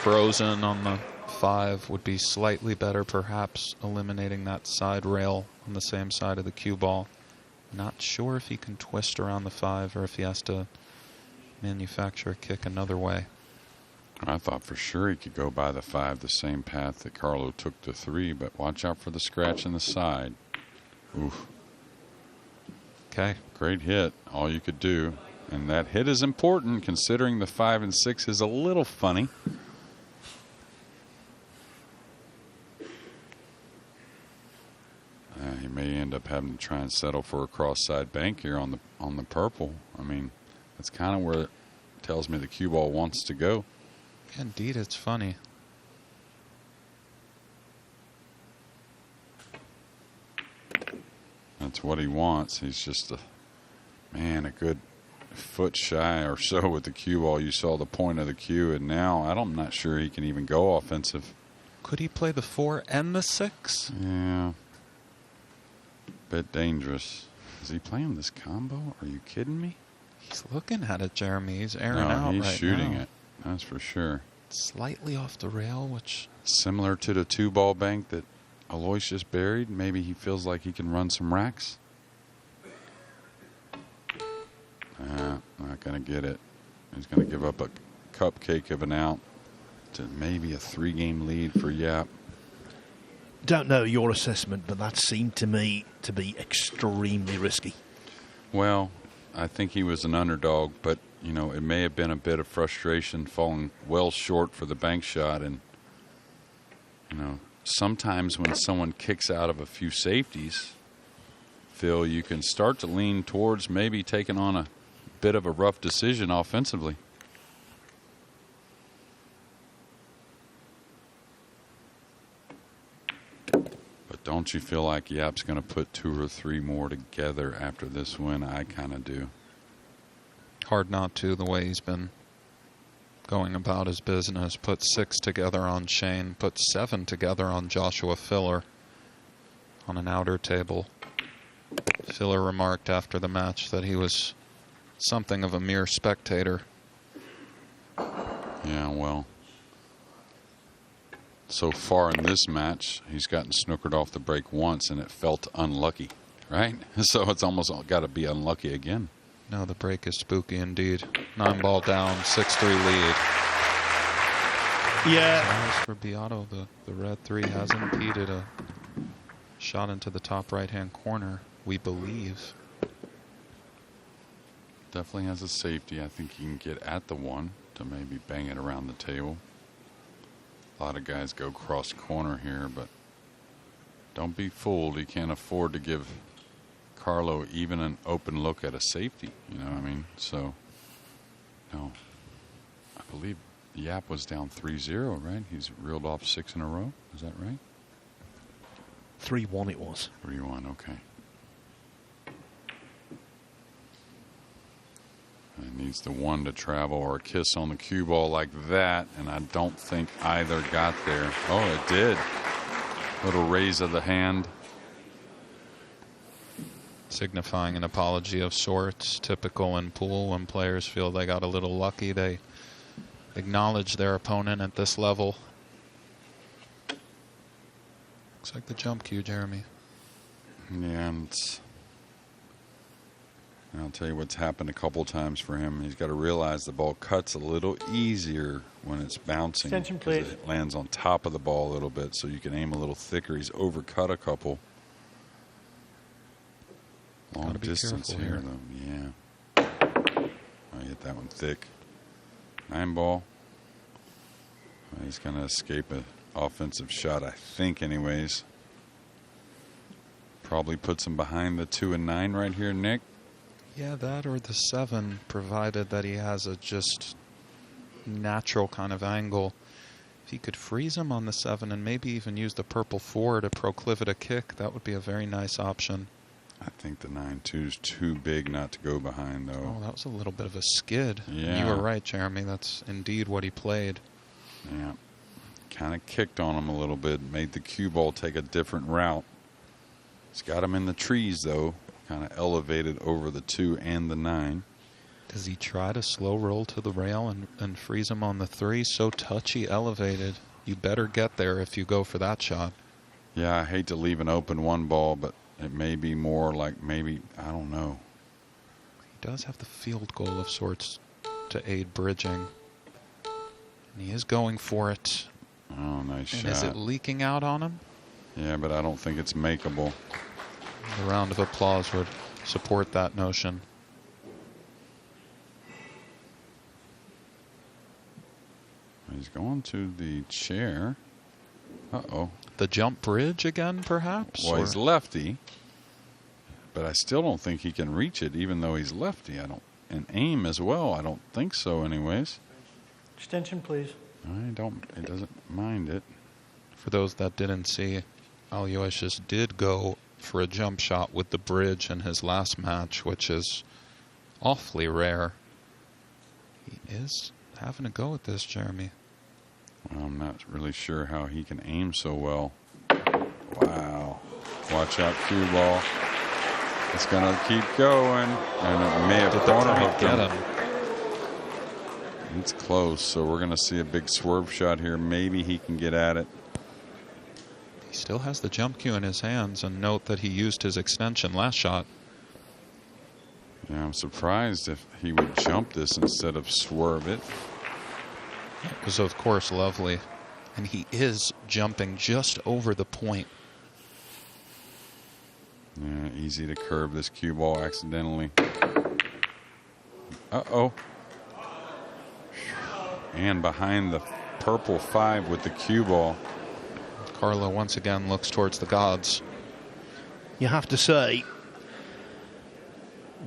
Frozen on the 5 would be slightly better, perhaps eliminating that side rail on the same side of the cue ball. Not sure if he can twist around the 5 or if he has to manufacture a kick another way. I thought for sure he could go by the 5 the same path that Carlo took the 3, but watch out for the scratch in the side. Oof. Okay. Great hit. All you could do. And that hit is important considering the 5 and 6 is a little funny. He may end up having to try and settle for a cross-side bank here on the purple. I mean, that's kind of where it tells me the cue ball wants to go. Indeed, it's funny. That's what he wants. He's just a good foot shy or so with the cue ball. You saw the point of the cue, and now I'm not sure he can even go offensive. Could he play the 4 and the 6? Yeah. Bit dangerous. Is he playing this combo? Are you kidding me? He's looking at it, Jeremy. He's airing out right now. He's shooting it. That's for sure. Slightly off the rail, which... Similar to the 2-ball bank that Alloysius buried. Maybe he feels like he can run some racks. Not going to get it. He's going to give up a cupcake of an out to maybe a 3-game lead for Yap. Don't know your assessment, but that seemed to me to be extremely risky. Well, I think he was an underdog, but, you know, it may have been a bit of frustration falling well short for the bank shot. And, you know, sometimes when someone kicks out of a few safeties, Phil, you can start to lean towards maybe taking on a bit of a rough decision offensively. But don't you feel like Yap's going to put 2 or 3 more together after this win? I kind of do. Hard not to, the way he's been going about his business. Put 6 together on Shane, put 7 together on Joshua Filler on an outer table. Filler remarked after the match that he was something of a mere spectator. Yeah, well, so far in this match, he's gotten snookered off the break once, and it felt unlucky, right? So it's almost got to be unlucky again. No, the break is spooky indeed. 9-ball down, 6-3 lead. Yeah. As for Biado, the red 3 has impeded a shot into the top right-hand corner, we believe. Definitely has a safety. I think he can get at the 1 to maybe bang it around the table. A lot of guys go cross corner here, but don't be fooled. He can't afford to give Carlo even an open look at a safety. You know what I mean? So, no. I believe Yap was down 3-0, right? He's reeled off 6 in a row. Is that right? 3-1 it was. 3-1, okay. It needs the 1 to travel or a kiss on the cue ball like that, and I don't think either got there. Oh, it did. Little raise of the hand. Signifying an apology of sorts, typical in pool. When players feel they got a little lucky, they acknowledge their opponent at this level. Looks like the jump cue, Jeremy. Yeah, and I'll tell you what's happened a couple times for him. He's got to realize the ball cuts a little easier when it's bouncing. Attention, please. It lands on top of the ball a little bit, so you can aim a little thicker. He's overcut a couple. Long distance here, though. Yeah. I hit that one thick. 9-ball. He's going to escape an offensive shot, I think, anyways. Probably puts him behind the 2 and 9 right here, Nick. Yeah, that or the 7, provided that he has a just natural kind of angle. If he could freeze him on the 7 and maybe even use the purple 4 to proclivity kick, that would be a very nice option. I think the 9-2 is too big not to go behind, though. Oh, that was a little bit of a skid. Yeah. You were right, Jeremy. That's indeed what he played. Yeah. Kind of kicked on him a little bit, made the cue ball take a different route. It's got him in the trees, though. Kind of elevated over the 2 and the 9. Does he try to slow roll to the rail and freeze him on the 3? So touchy, elevated. You better get there if you go for that shot. Yeah, I hate to leave an open 1 ball, but it may be more like maybe, I don't know. He does have the field goal of sorts to aid bridging. And he is going for it. Oh, nice shot. And is it leaking out on him? Yeah, but I don't think it's makeable. A round of applause would support that notion. He's going to the chair. Uh-oh. The jump bridge again, perhaps? Well, he's lefty, but I still don't think he can reach it, even though he's lefty. I don't, and aim as well. I don't think so, anyways. Extension, please. I don't. It doesn't mind it. For those that didn't see, Alloysius did go for a jump shot with the bridge in his last match, which is awfully rare. He is having a go at this, Jeremy. Well, I'm not really sure how he can aim so well. Wow. Watch out, cue ball. It's going to keep going, and it may have corner hooked him. It's close, so we're going to see a big swerve shot here. Maybe he can get at it. He still has the jump cue in his hands, and note that he used his extension last shot. Yeah, I'm surprised if he would jump this instead of swerve it. It was, of course, lovely. And he is jumping just over the point. Yeah, easy to curve this cue ball accidentally. Uh-oh. And behind the purple 5 with the cue ball. Carlo once again looks towards the gods. You have to say,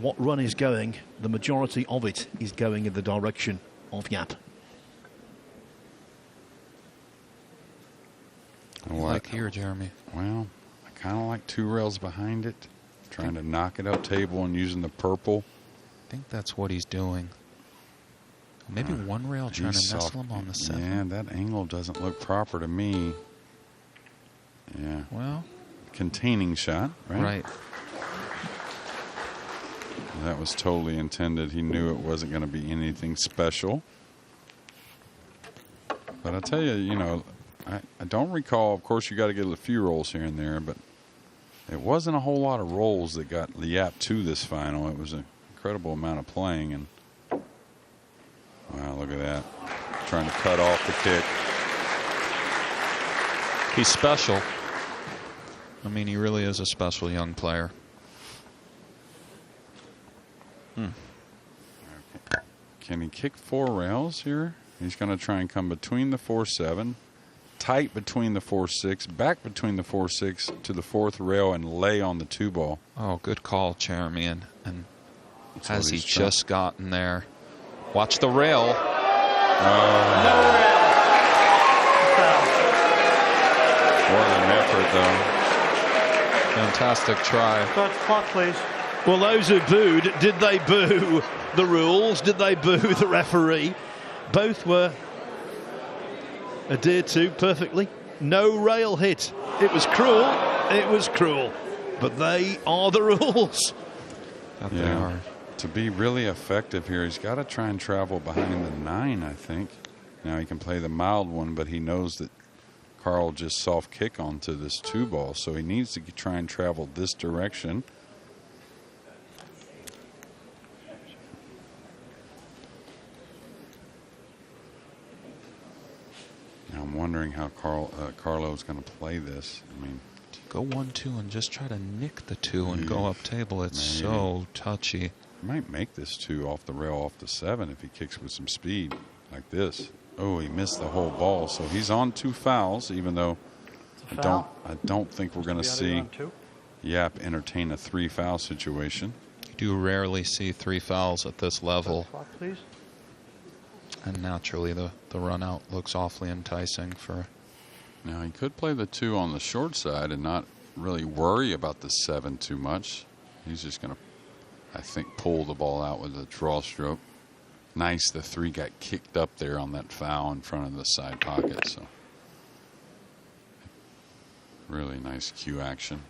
what run is going, the majority of it is going in the direction of Yap. Like here, Jeremy. Well, I kind of like 2 rails behind it. Trying to knock it up table and using the purple. I think that's what he's doing. Maybe 1 rail trying to nestle him on the 7. Yeah, that angle doesn't look proper to me. Yeah. Well, containing shot, right? Right. That was totally intended. He knew it wasn't going to be anything special. But I tell you, you know, I don't recall. Of course, you got to get a few rolls here and there, but it wasn't a whole lot of rolls that got the Yap to this final. It was an incredible amount of playing, and wow, look at that, trying to cut off the kick. He's special. I mean, he really is a special young player. Can he kick 4 rails here? He's going to try and come between the 4-7, tight between the 4-6, back between the 4-6 to the 4th rail and lay on the 2 ball. Oh, good call, Jeremy. And has he just gotten there? Watch the rail. No rail. What an effort, though. Fantastic try. Clock, please. Well, those who booed, did they boo the rules? Did they boo the referee? Both were adhered to perfectly. No rail hit. It was cruel. It was cruel. But they are the rules. That they are. To be really effective here, he's got to try and travel behind the 9, I think. Now he can play the mild one, but he knows that Carl just soft kick onto this 2 ball, so he needs to try and travel this direction. Now I'm wondering how Carlo's going to play this. I mean, go 1-2 and just try to nick the 2 and go up table. It's so touchy. He might make this 2 off the rail off the 7 if he kicks with some speed like this. Oh, he missed the whole ball, so he's on 2 fouls. Even though I don't think we're going to see Yap entertain a 3 foul situation. You do rarely see 3 fouls at this level. Clock, please. And naturally, the run out looks awfully enticing for. Now he could play the 2 on the short side and not really worry about the 7 too much. He's just going to, I think, pull the ball out with a draw stroke. Nice, the 3 got kicked up there on that foul in front of the side pocket. So really nice cue action.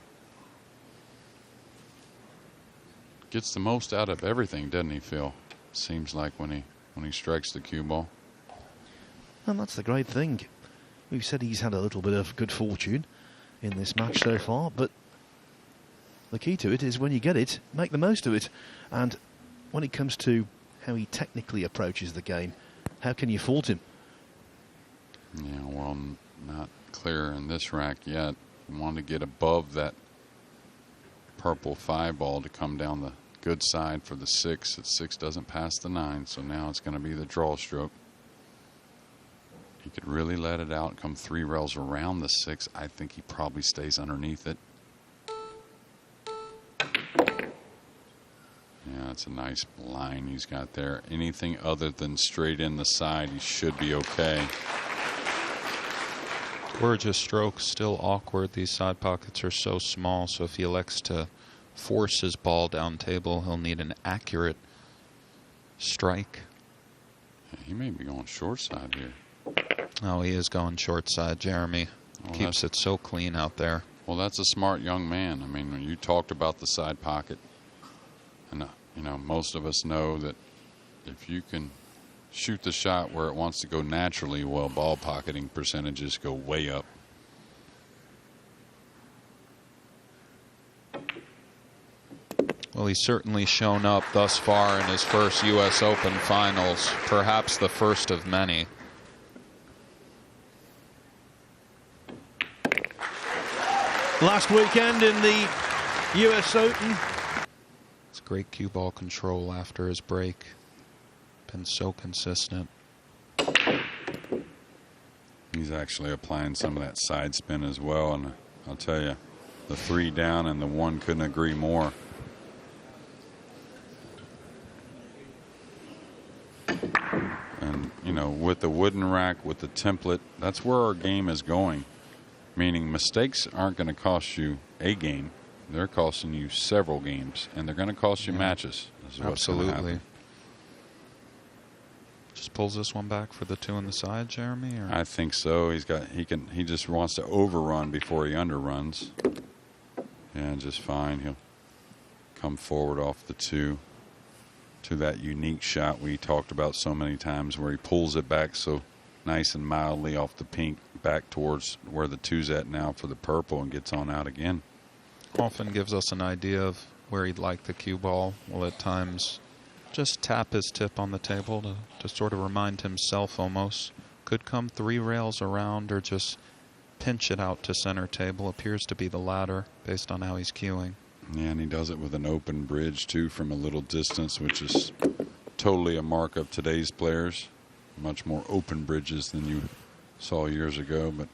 Gets the most out of everything, doesn't he, Phil? seems like when he strikes the cue ball. And that's the great thing. We've said he's had a little bit of good fortune in this match so far, but the key to it is when you get it, make the most of it. And when it comes to how he technically approaches the game, how can you fault him? Yeah, well, not clear in this rack yet. Want to get above that purple 5 ball to come down the good side for the 6. The 6 doesn't pass the 9, so now it's going to be the draw stroke. He could really let it out, come 3 rails around the 6. I think he probably stays underneath it. Yeah, it's a nice line he's got there. Anything other than straight in the side, he should be okay. Gorgeous stroke, still awkward. These side pockets are so small, so if he elects to force his ball down table, he'll need an accurate strike. Yeah, he may be going short side here. Oh, he is going short side, Jeremy. Keeps it so clean out there. Well, that's a smart young man. I mean, when you talked about the side pocket, and you know, most of us know that if you can shoot the shot where it wants to go naturally, well, ball pocketing percentages go way up. Well, he's certainly shown up thus far in his first U.S. Open finals, perhaps the first of many. Last weekend in the US Open. It's great cue ball control after his break. Been so consistent. He's actually applying some of that side spin as well, and I'll tell you, the 3 down and the 1 couldn't agree more. And, you know, with the wooden rack, with the template, that's where our game is going. Meaning mistakes aren't going to cost you a game. They're costing you several games, and they're going to cost you matches. Absolutely. Just pulls this one back for the 2 on the side, Jeremy? Or? I think so. He just wants to overrun before he underruns. And just fine. He'll come forward off the 2 to that unique shot we talked about so many times, where he pulls it back so nice and mildly off the pink back towards where the 2's at now for the purple, and gets on out again. Often gives us an idea of where he'd like the cue ball. Will at times just tap his tip on the table to sort of remind himself almost. Could come 3 rails around or just pinch it out to center table. Appears to be the latter based on how he's cueing. Yeah, and he does it with an open bridge too from a little distance, which is totally a mark of today's players. Much more open bridges than you saw years ago. But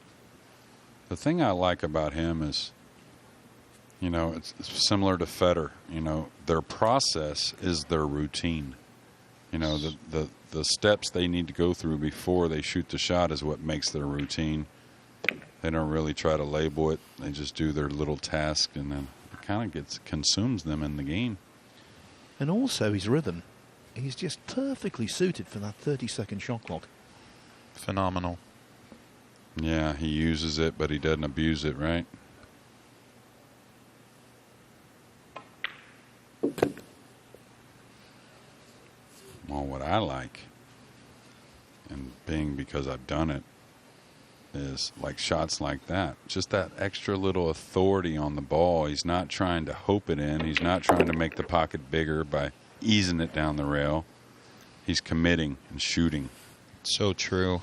the thing I like about him is, you know, it's similar to Federer. You know, their process is their routine. You know, the steps they need to go through before they shoot the shot is what makes their routine. They don't really try to label it. They just do their little task, and then it kind of consumes them in the game. And also his rhythm. He's just perfectly suited for that 30-second shot clock. Phenomenal. Yeah, he uses it, but he doesn't abuse it, right? Well, what I like, and being because I've done it, is like shots like that. Just that extra little authority on the ball. He's not trying to hope it in. He's not trying to make the pocket bigger by easing it down the rail. He's committing and shooting. So true.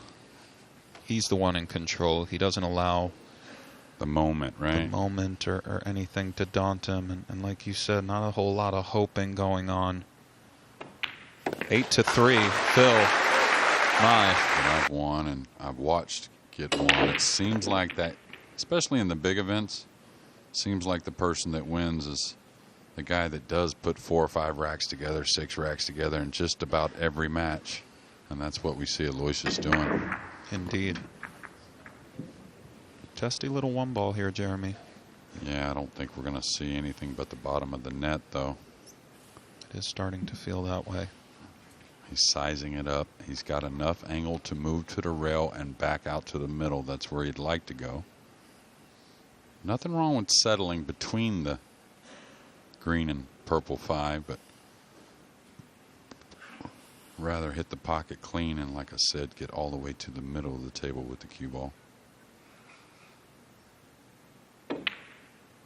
He's the one in control. He doesn't allow the moment, right? The moment or anything to daunt him. And like you said, not a whole lot of hoping going on. 8-3, Phil. My. I've won and I've watched get won. It seems like that, especially in the big events, seems like the person that wins is the guy that does put 4 or 5 racks together, 6 racks together in just about every match. And that's what we see Alloysius doing. Indeed. Testy little 1 ball here, Jeremy. Yeah, I don't think we're going to see anything but the bottom of the net, though. It is starting to feel that way. He's sizing it up. He's got enough angle to move to the rail and back out to the middle. That's where he'd like to go. Nothing wrong with settling between the green and purple 5, but rather hit the pocket clean and, like I said, get all the way to the middle of the table with the cue ball.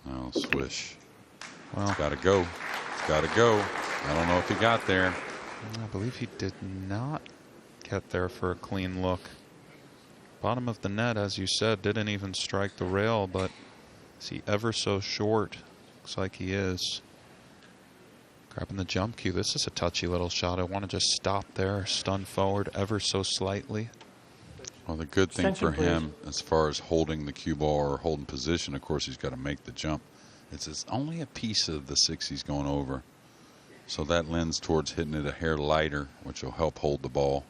Oh, swish. Well, It's got to go. It's got to go. I don't know if he got there. I believe he did not get there for a clean look. Bottom of the net, as you said, didn't even strike the rail, but is he ever so short? Looks like he is. Grabbing the jump cue. This is a touchy little shot. I want to just stop there, stun forward ever so slightly. Well, the good thing for him, as far as holding the cue ball or holding position, of course, he's got to make the jump. It's only a piece of the 6 he's going over. So that lends towards hitting it a hair lighter, which will help hold the ball.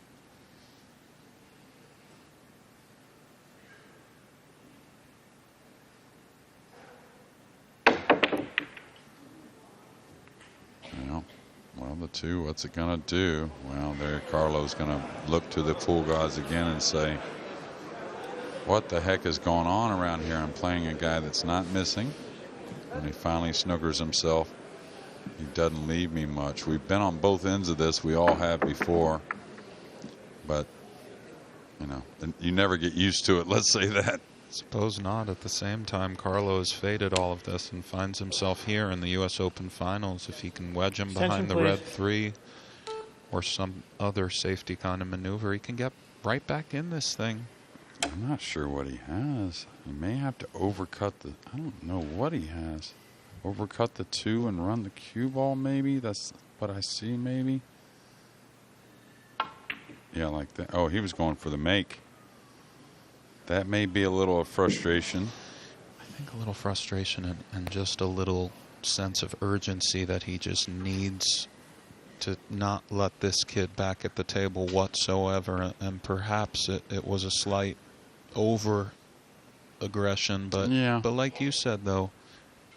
Well, the 2, what's it going to do? Well, there Carlo's going to look to the pool gods again and say, what the heck is going on around here? I'm playing a guy that's not missing. When he finally snookers himself, he doesn't leave me much. We've been on both ends of this. We all have before. But, you know, you never get used to it. Let's say that. Suppose not. At the same time, Carlo has faded all of this and finds himself here in the U.S. Open Finals. If he can wedge him behind the red 3 or some other safety kind of maneuver, he can get right back in this thing. I'm not sure what he has. He may have to overcut the, I don't know what he has. Overcut the 2 and run the cue ball, maybe? That's what I see, maybe? Yeah, like that. Oh, he was going for the make. That may be a little of frustration. I think a little frustration and just a little sense of urgency that he just needs to not let this kid back at the table whatsoever. And perhaps it was a slight over aggression, but yeah. But like you said, though,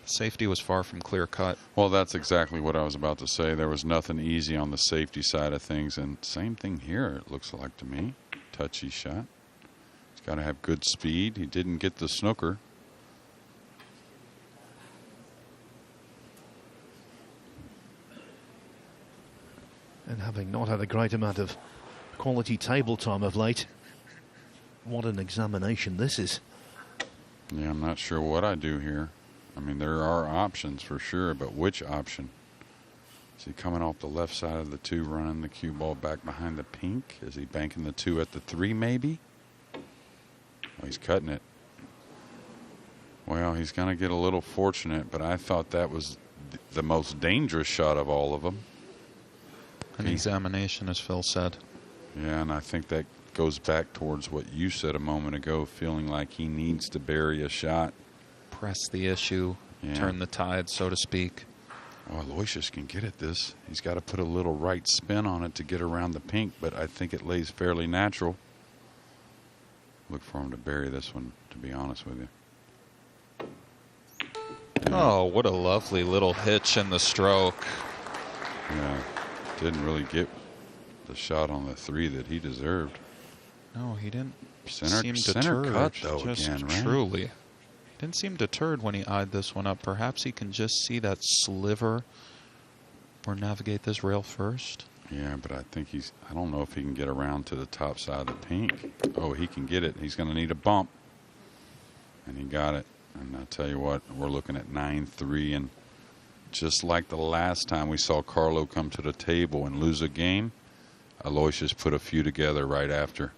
safety was far from clear cut. Well, that's exactly what I was about to say. There was nothing easy on the safety side of things, and same thing here, it looks like to me. Touchy shot. He's got to have good speed. He didn't get the snooker. And having not had a great amount of quality table time of late, what an examination this is. Yeah, I'm not sure what I do here. I mean, there are options for sure, but which option? Is he coming off the left side of the 2, running the cue ball back behind the pink? Is he banking the 2 at the 3, maybe? Oh, he's cutting it. Well, he's going to get a little fortunate, but I thought that was the most dangerous shot of all of them. An examination, as Phil said. Yeah, and I think that goes back towards what you said a moment ago, feeling like he needs to bury a shot. Press the issue, turn the tide, so to speak. Oh, Alloysius can get at this. He's got to put a little right spin on it to get around the pink, but I think it lays fairly natural. Look for him to bury this one, to be honest with you. Oh, what a lovely little hitch in the stroke. Yeah, didn't really get the shot on the 3 that he deserved. No, he didn't Center seem deterred. cut, though, just again, right? truly. He didn't seem deterred when he eyed this one up. Perhaps he can just see that sliver or navigate this rail first. Yeah, but I think I don't know if he can get around to the top side of the pink. Oh, he can get it. He's going to need a bump. And he got it. And I tell you what, we're looking at 9-3. And just like the last time we saw Carlo come to the table and lose a game, Alloysius put a few together right after.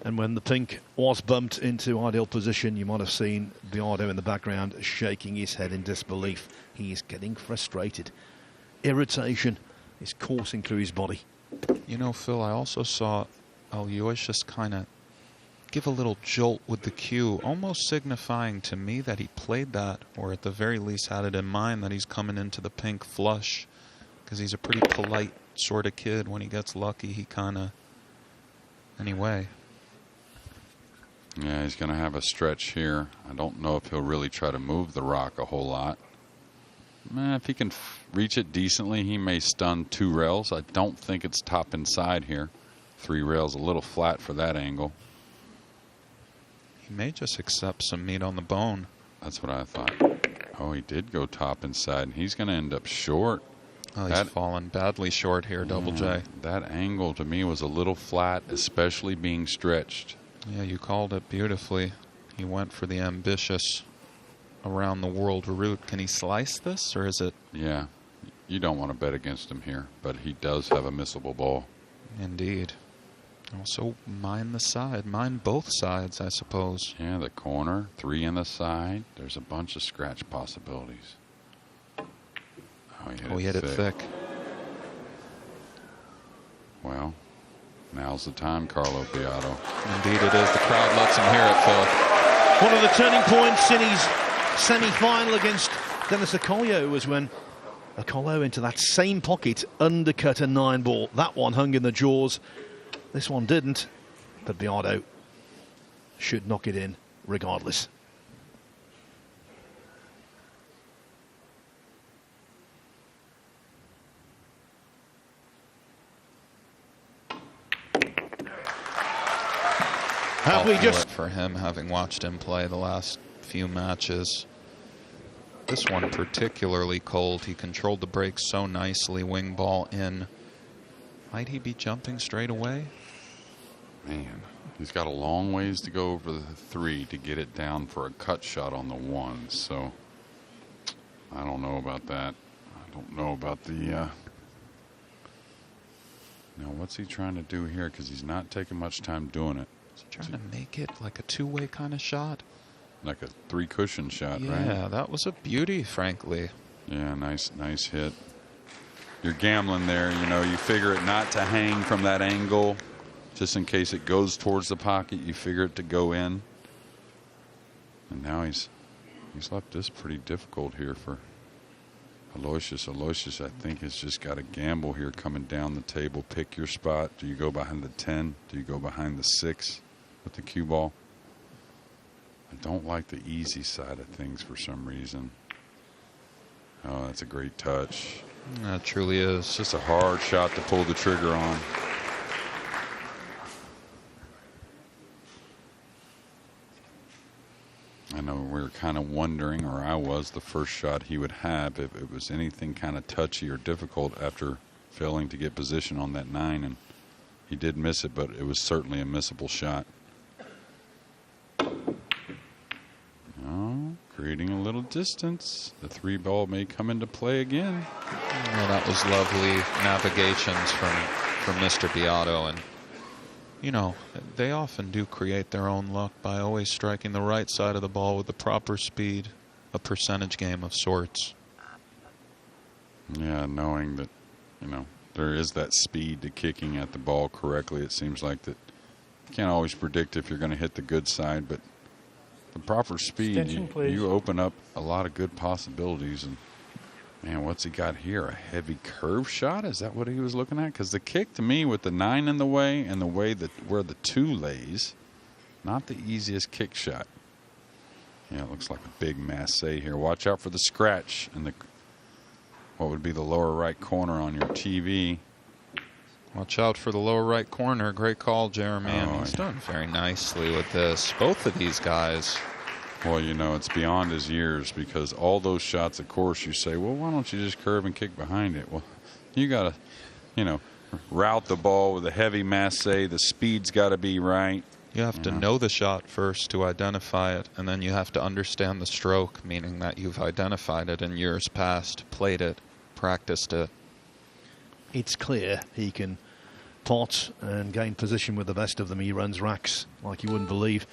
And when the pink was bumped into ideal position, you might have seen Biado in the background shaking his head in disbelief. He is getting frustrated. Irritation is coursing through his body. You know, Phil, I also saw Alloysius kind of give a little jolt with the cue, almost signifying to me that he played that, or at the very least had it in mind that he's coming into the pink flush, because he's a pretty polite sort of kid. When he gets lucky, he kind of... Anyway. Yeah, he's going to have a stretch here. I don't know if he'll really try to move the rock a whole lot. If he can reach it decently, he may stun 2 rails. I don't think it's top inside here. 3 rails, a little flat for that angle. He may just accept some meat on the bone. That's what I thought. Oh, he did go top inside, and he's going to end up short. Oh, he's fallen badly short here, Double J. That angle to me was a little flat, especially being stretched. Yeah, you called it beautifully. He went for the ambitious around the world route. Can he slice this, or is it? Yeah, you don't want to bet against him here, but he does have a missable ball. Indeed. Also, mind the side. Mind both sides, I suppose. Yeah, the corner, 3 in the side. There's a bunch of scratch possibilities. Oh, he hit it thick. Well, now's the time, Carlo Biado. Indeed it is. The crowd lets him hear it, Phil. One of the turning points in his semi-final against Denis Okoye was when Okoye into that same pocket undercut a 9-ball. That one hung in the jaws. This one didn't, but Biado should knock it in regardless. Have we just for him, having watched him play the last few matches? This one particularly cold. He controlled the break so nicely. Wing ball in. Might he be jumping straight away? Man, he's got a long ways to go over the 3 to get it down for a cut shot on the 1. So I don't know about that. I don't know about the. Now, what's he trying to do here? Because he's not taking much time doing it. Is he trying to make it like a 2-way kind of shot? Like a 3 cushion shot, right? Yeah, that was a beauty, frankly. Yeah, nice hit. You're gambling there, you know. You figure it not to hang from that angle, just in case it goes towards the pocket. You figure it to go in. And now he's left this pretty difficult here for Alloysius. Alloysius, I think, has just got a gamble here coming down the table. Pick your spot. Do you go behind the 10? Do you go behind the 6 with the cue ball? I don't like the easy side of things for some reason. Oh, that's a great touch. That truly is. It's just a hard shot to pull the trigger on. I know we were kind of wondering, or I was, the first shot he would have if it was anything kind of touchy or difficult after failing to get position on that 9, and he did miss it, but it was certainly a missable shot. Oh, creating a little distance. The 3 ball may come into play again. Well, that was lovely navigations from Mr. Biado, and you know, they often do create their own luck by always striking the right side of the ball with the proper speed, a percentage game of sorts. Yeah, knowing that, you know, there is that speed to kicking at the ball correctly. It seems like that you can't always predict if you're going to hit the good side, but the proper speed, you open up a lot of good possibilities. And man, what's he got here? A heavy curve shot? Is that what he was looking at? Because the kick to me with the 9 in the way and the way that where the 2 lays, not the easiest kick shot. Yeah, it looks like a big masse here. Watch out for the scratch in the what would be the lower right corner on your TV. Watch out for the lower right corner. Great call, Jeremy. And he's done very nicely with this. Both of these guys. Well, you know, it's beyond his years, because all those shots, of course, you say, well, why don't you just curve and kick behind it? Well, you got to, you know, route the ball with a heavy masse. The speed's got to be right. You have to know the shot first to identify it, and then you have to understand the stroke, meaning that you've identified it in years past, played it, practiced it. It's clear he can pot and gain position with the best of them. He runs racks like you wouldn't believe.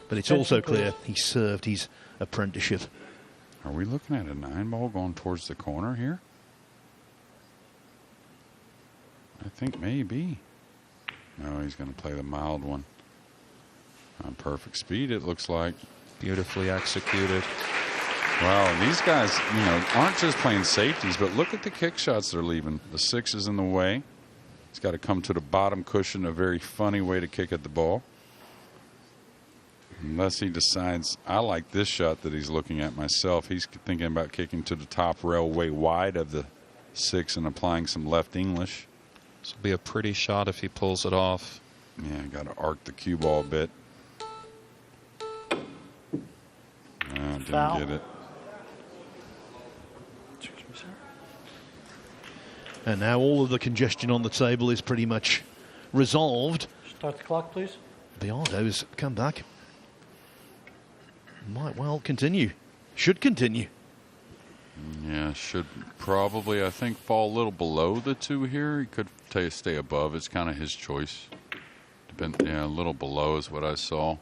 But it's also clear he served his apprenticeship. Are we looking at a 9 ball going towards the corner here? I think maybe. No, he's going to play the mild one. On perfect speed, it looks like. Beautifully executed. Wow, these guys, you know, aren't just playing safeties, but look at the kick shots they're leaving. The 6 is in the way. He's got to come to the bottom cushion, a very funny way to kick at the ball. Unless he decides, I like this shot that he's looking at myself. He's thinking about kicking to the top rail way wide of the 6 and applying some left English. This will be a pretty shot if he pulls it off. Yeah, got to arc the cue ball a bit. Didn't get it. And now all of the congestion on the table is pretty much resolved. Start the clock, please. Biado's come back. Might well continue. Should continue. Yeah, should probably, I think, fall a little below the 2 here. He could stay above. It's kind of his choice. Yeah, a little below is what I saw.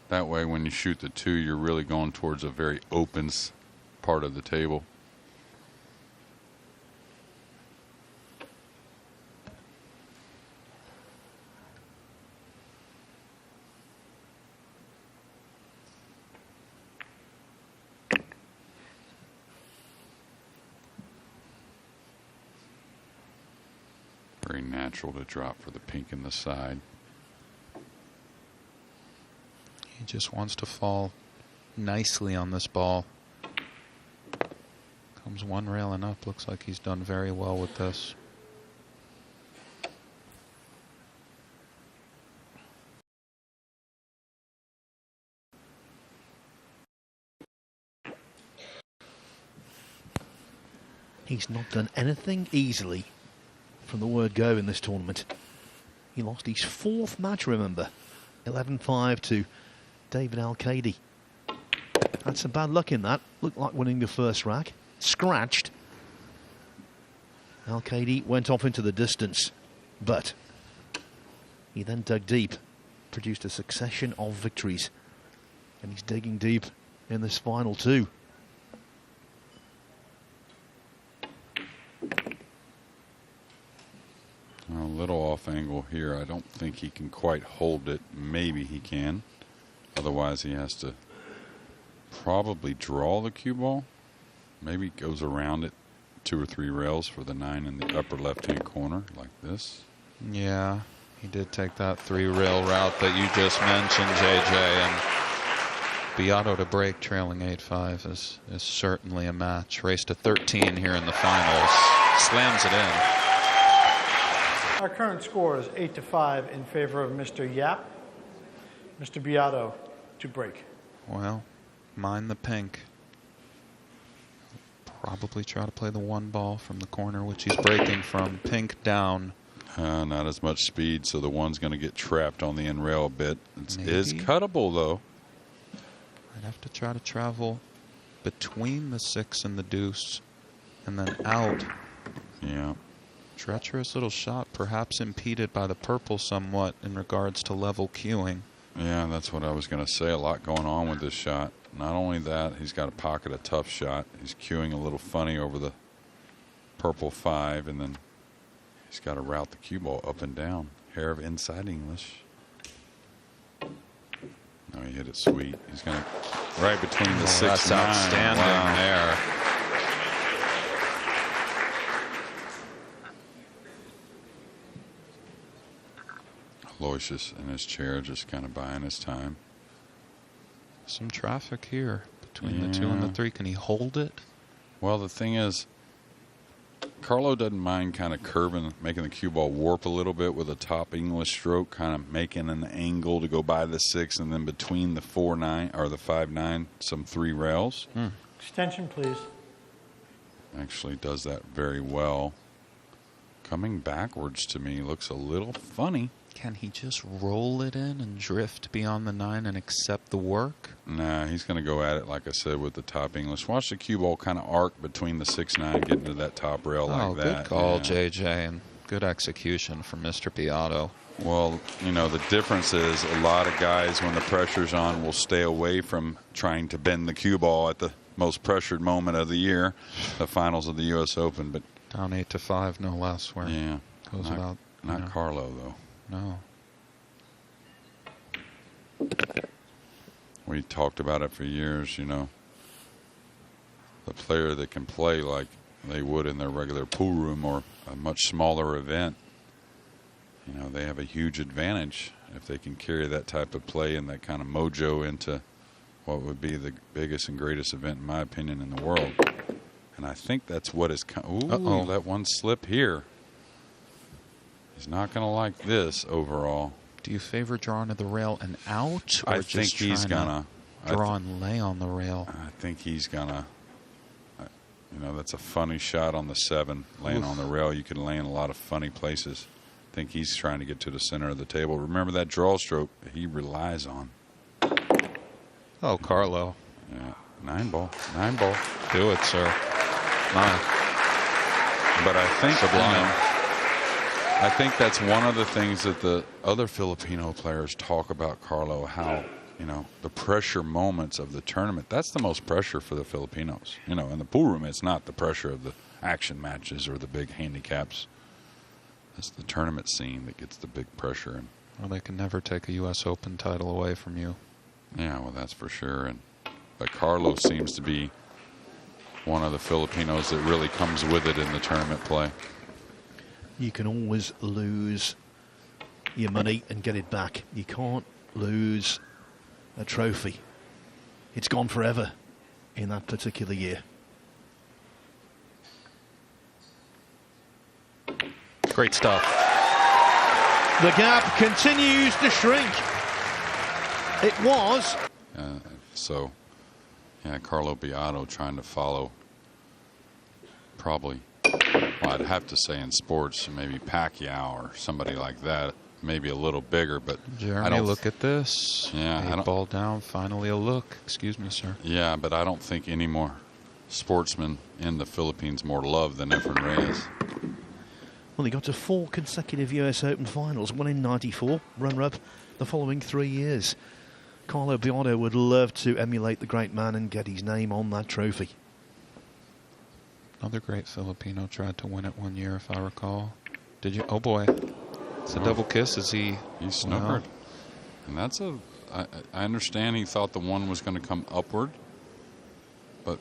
That way, when you shoot the 2, you're really going towards a very open part of the table. Very natural to drop for the pink in the side. He just wants to fall nicely on this ball. Comes one rail and up. Looks like he's done very well with this. He's not done anything easily from the word go in this tournament. He lost his 4th match, remember. 11-5 to David Al-Qaedi. Had some bad luck in that. Looked like winning the first rack. Scratched. Al-Qaedi went off into the distance, but he then dug deep, produced a succession of victories, and he's digging deep in this final 2. A little off angle here. I don't think he can quite hold it. Maybe he can. Otherwise, he has to probably draw the cue ball. Maybe goes around it 2 or 3 rails for the 9 in the upper left-hand corner, like this. Yeah, he did take that 3-rail route that you just mentioned, JJ. And Biado to break trailing 8-5 is certainly a match. Race to 13 here in the finals. Slams it in. Our current score is 8-5 in favor of Mr. Yap. Mr. Biado to break. Well, mind the pink. Probably try to play the 1 ball from the corner, which he's breaking from. Pink down. Not as much speed, so the 1's going to get trapped on the end rail a bit. It is cuttable, though. I'd have to try to travel between the 6 and the deuce, and then out. Yeah. Treacherous little shot, perhaps impeded by the purple somewhat in regards to level queuing. Yeah, that's what I was going to say. A lot going on with this shot. Not only that, he's got to pocket a tough shot. He's queuing a little funny over the purple 5, and then he's got to route the cue ball up and down. Hair of inside English. No, he hit it sweet. He's going to right between the 6 that's and 9. Outstanding there. Alloysius in his chair just kind of buying his time. Some traffic here between the 2 and the 3. Can he hold it? Well, the thing is, Carlo doesn't mind kind of curving, making the cue ball warp a little bit with a top English stroke, kind of making an angle to go by the 6, and then between the 4-9 or the 5-9, some 3 rails. Extension, please. Actually does that very well. Coming backwards to me looks a little funny. Can he just roll it in and drift beyond the 9 and accept the work? Nah, he's going to go at it, like I said, with the top English. Watch the cue ball kind of arc between the 6-9, getting to that top rail like that. Good call, JJ, and good execution from Mr. Biado. Well, you know, the difference is a lot of guys, when the pressure's on, will stay away from trying to bend the cue ball at the most pressured moment of the year, the finals of the U.S. Open. But down 8-5, no less. Where goes about not Carlo though. No. We talked about it for years, you know. The player that can play like they would in their regular pool room or a much smaller event, you know, they have a huge advantage if they can carry that type of play and that kind of mojo into what would be the biggest and greatest event, in my opinion, in the world. And I think that's what is... Ooh, let one slip here. He's not going to like this overall. Do you favor drawing to the rail and out, or I think he's gonna draw and lay on the rail? I think he's gonna. You know, that's a funny shot on the 7, laying on the rail. You can lay in a lot of funny places. I think he's trying to get to the center of the table. Remember that draw stroke he relies on. Oh, Carlo. Yeah, 9 ball. 9 ball. Do it, sir. 9. But I think, Sublime. I think that's one of the things that the other Filipino players talk about, Carlo, how, you know, the pressure moments of the tournament, that's the most pressure for the Filipinos. You know, in the pool room, it's not the pressure of the action matches or the big handicaps. It's the tournament scene that gets the big pressure. And well, they can never take a U.S. Open title away from you. yeah, well, that's for sure. But Carlo seems to be one of the Filipinos that really comes with it in the tournament play. You can always lose your money and get it back. You can't lose a trophy. It's gone forever in that particular year. Great stuff. The gap continues to shrink. It was. So, yeah, Carlo Biado trying to follow probably, well, I'd have to say in sports, maybe Pacquiao or somebody like that. Maybe a little bigger, but Jeremy, I don't look at this. Yeah, 8 ball down, finally a look. Excuse me, sir. Yeah, but I don't think any more sportsmen in the Philippines more loved than Efren Reyes. Well, he got to 4 consecutive US Open finals, one in '94, runner-up the following 3 years. Carlo Biado would love to emulate the great man and get his name on that trophy. Another great Filipino tried to win it one year, if I recall. Did you? Oh, boy. It's a double kiss as he snookered. And that's I understand he thought the one was going to come upward, but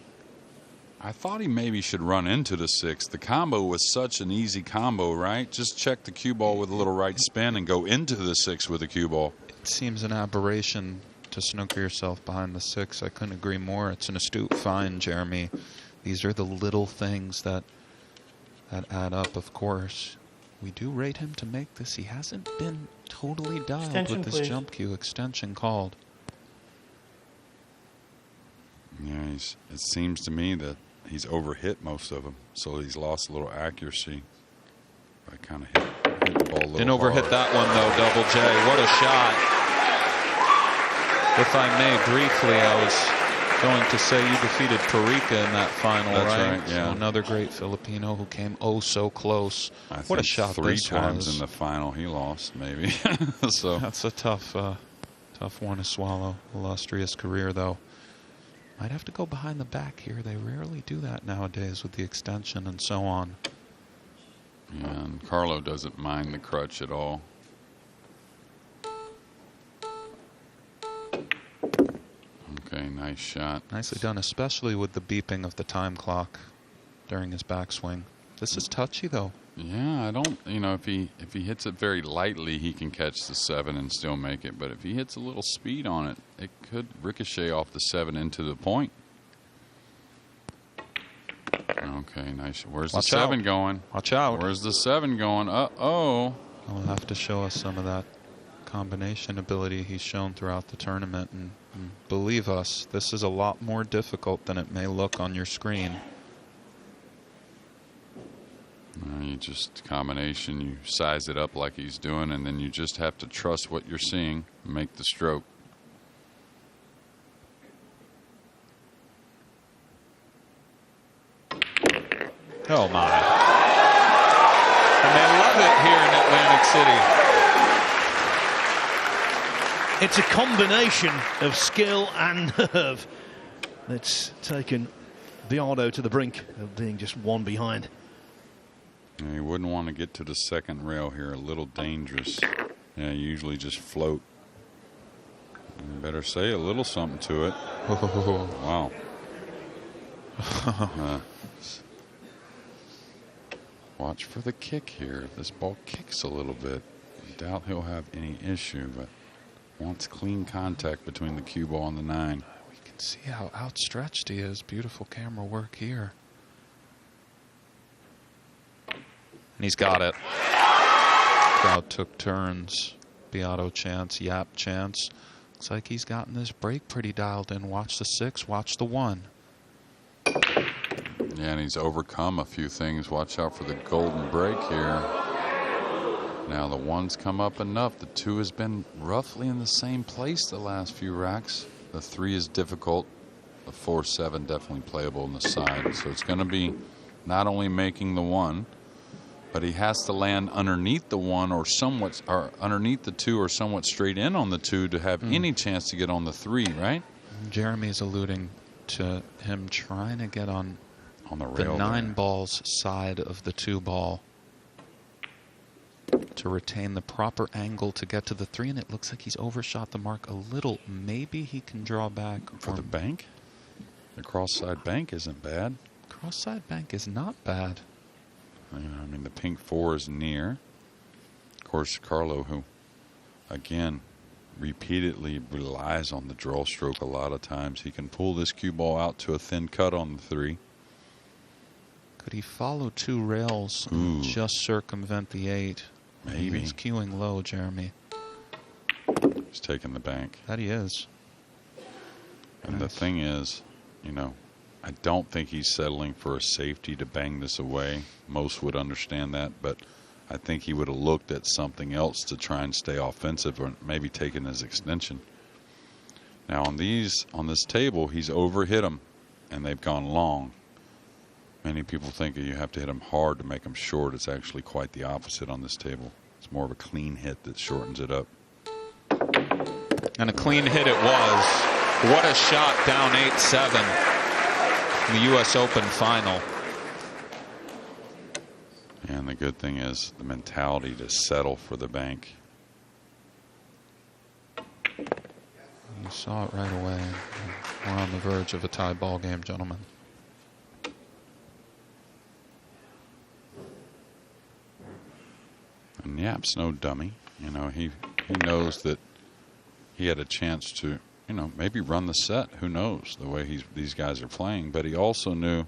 I thought he maybe should run into the 6. The combo was such an easy combo, right? Just check the cue ball with a little right spin and go into the 6 with a cue ball. It seems an aberration to snooker yourself behind the 6. I couldn't agree more. It's an astute find, Jeremy. These are the little things that add up, of course. We do rate him to make this. He hasn't been totally dialed Extension, with this please. jump cue. Extension called. Yeah, it seems to me that he's overhit most of them, so he's lost a little accuracy. I kind of hit the ball a little Didn't overhit hard. that one, though, Double J. What a shot. If I may, briefly, I was going to say you defeated Perica in that final, That's right? right, yeah. So another great Filipino who came oh so close. What a shot 3 this times was. in the final he lost, maybe. So That's a tough one to swallow. Illustrious career, though. Might have to go behind the back here. They rarely do that nowadays with the extension and so on. yeah, and Carlo doesn't mind the crutch at all. Okay, nice shot. Nicely done, especially with the beeping of the time clock during his backswing. This is touchy, though. Yeah, I don't, you know, if he hits it very lightly, he can catch the 7 and still make it. But if he hits a little speed on it, it could ricochet off the 7 into the point. Okay, nice. Where's Watch the 7 out. going? Watch out. Where's the 7 going? Uh-oh. He'll have to show us some of that combination ability he's shown throughout the tournament. And believe us, this is a lot more difficult than it may look on your screen. You just combination, you size it up like he's doing, and then you just have to trust what you're seeing and make the stroke. Oh, my. And they love it here in Atlantic City. It's a combination of skill and nerve that's taken Biado to the brink of being just 1 behind. Yeah, you wouldn't want to get to the second rail here. A little dangerous. Yeah, you usually just float. You better say a little something to it. Wow. Watch for the kick here. This ball kicks a little bit. I doubt he'll have any issue, but wants clean contact between the cue ball and the 9. We can see how outstretched he is. Beautiful camera work here. And he's got it. Crowd took turns. Biado chance, Yap chance. Looks like he's gotten this break pretty dialed in. Watch the 6, watch the 1. Yeah, and he's overcome a few things. Watch out for the golden break here. Now the 1's come up enough. The 2 has been roughly in the same place the last few racks. The 3 is difficult. The 4-7 definitely playable on the side. So it's going to be not only making the 1, but he has to land underneath the 1 or underneath the 2 or somewhat straight in on the 2 to have any chance to get on the 3, right? Jeremy's alluding to him trying to get on the rail, 9 ball's side of the 2 ball to retain the proper angle to get to the 3, and it looks like he's overshot the mark a little. Maybe he can draw back for the bank. The cross-side bank isn't bad. Cross-side bank is not bad. I mean, the pink 4 is near. Of course, Carlo, who, again, repeatedly relies on the draw stroke a lot of times. He can pull this cue ball out to a thin cut on the 3. Could he follow 2 rails and just circumvent the 8? Maybe. He's cueing low, Jeremy. He's taking the bank. That he is. And the thing is, you know, I don't think he's settling for a safety to bang this away. Most would understand that, but I think he would have looked at something else to try and stay offensive, or maybe taken his extension. Now on this table, he's overhit them, and they've gone long. Many people think you have to hit them hard to make them short. It's actually quite the opposite on this table. It's more of a clean hit that shortens it up. And a clean hit it was. What a shot down 8-7 in the U.S. Open final. And the good thing is the mentality to settle for the bank. You saw it right away. We're on the verge of a tie ball game, gentlemen. And Yap's no dummy. You know, he knows that he had a chance to, you know, maybe run the set. Who knows the way these guys are playing. But he also knew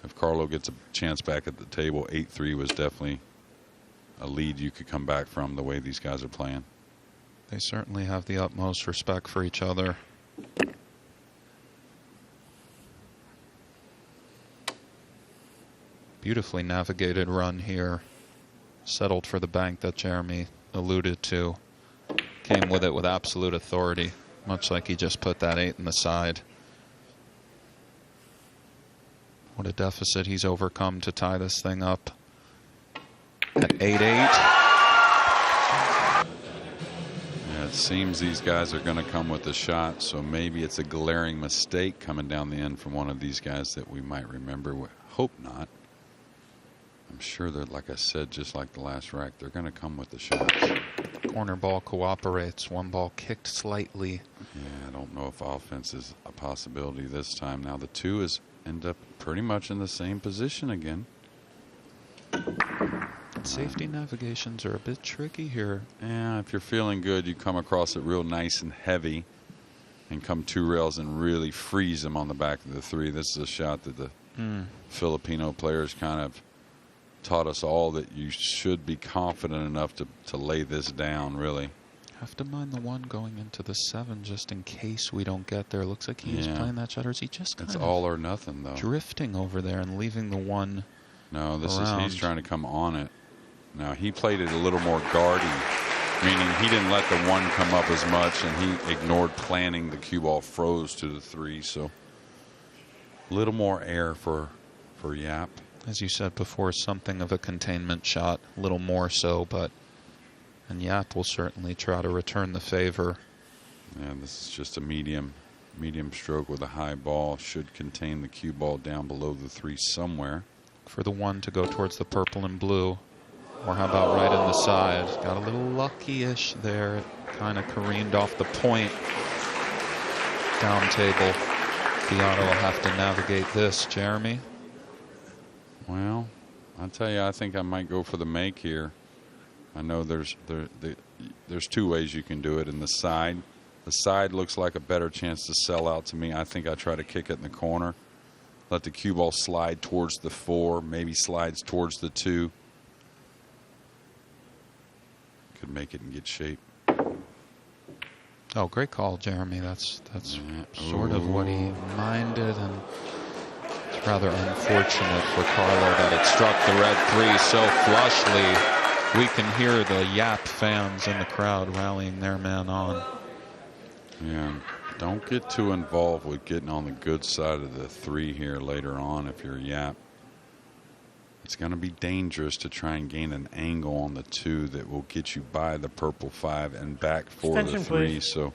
if Carlo gets a chance back at the table, 8-3 was definitely a lead you could come back from the way these guys are playing. They certainly have the utmost respect for each other. Beautifully navigated run here. Settled for the bank that Jeremy alluded to. Came with it with absolute authority, much like he just put that 8 in the side. What a deficit he's overcome to tie this thing up at 8-8. Yeah, it seems these guys are going to come with a shot, so maybe it's a glaring mistake coming down the end from one of these guys that we might remember. Hope not. I'm sure that, like I said, just like the last rack, they're going to come with the shots. Corner ball cooperates. 1 ball kicked slightly. Yeah, I don't know if offense is a possibility this time. Now the 2 is end up pretty much in the same position again. Safety navigations are a bit tricky here. Yeah, if you're feeling good, you come across it real nice and heavy and come 2 rails and really freeze them on the back of the 3. This is a shot that the Filipino players kind of taught us all, that you should be confident enough to lay this down, really. Have to mind the 1 going into the 7 just in case we don't get there. Looks like he's playing that shot, or is he just kind it's of all or nothing, though. Drifting over there and leaving the 1 No, this around. is he's trying to come on it. Now, he played it a little more guardy, meaning he didn't let the 1 come up as much, and he ignored planning the cue ball froze to the 3, so a little more air for Yap. As you said before, something of a containment shot, a little more so, and Yap will certainly try to return the favor. And this is just a medium stroke with a high ball. Should contain the cue ball down below the 3 somewhere. For the 1 to go towards the purple and blue. Or how about right in the side? Got a little lucky-ish there. It kind of careened off the point. Down table. Biado will have to navigate this. Jeremy? Well, I'll tell you, I think I might go for the make here. I know there's 2 ways you can do it. In the side looks like a better chance to sell out to me. I think I try to kick it in the corner. Let the cue ball slide towards the 4, maybe slides towards the 2. Could make it in good shape. Oh, great call, Jeremy. That's sort of what he minded, and Rather unfortunate for Carlo that it struck the red 3 so flushly. We can hear the Yap fans in the crowd rallying their man on. Yeah, don't get too involved with getting on the good side of the 3 here later on if you're Yap. It's going to be dangerous to try and gain an angle on the 2 that will get you by the purple 5 and back for Extension, the 3. please. So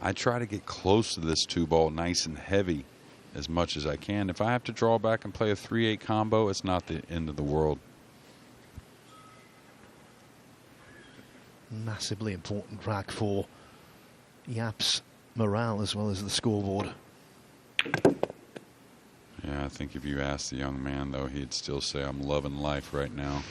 I try to get close to this 2 ball nice and heavy as much as I can. If I have to draw back and play a 3-8 combo, it's not the end of the world. Massively important rack for Yap's morale as well as the scoreboard. Yeah, I think if you ask the young man, though, he'd still say, I'm loving life right now.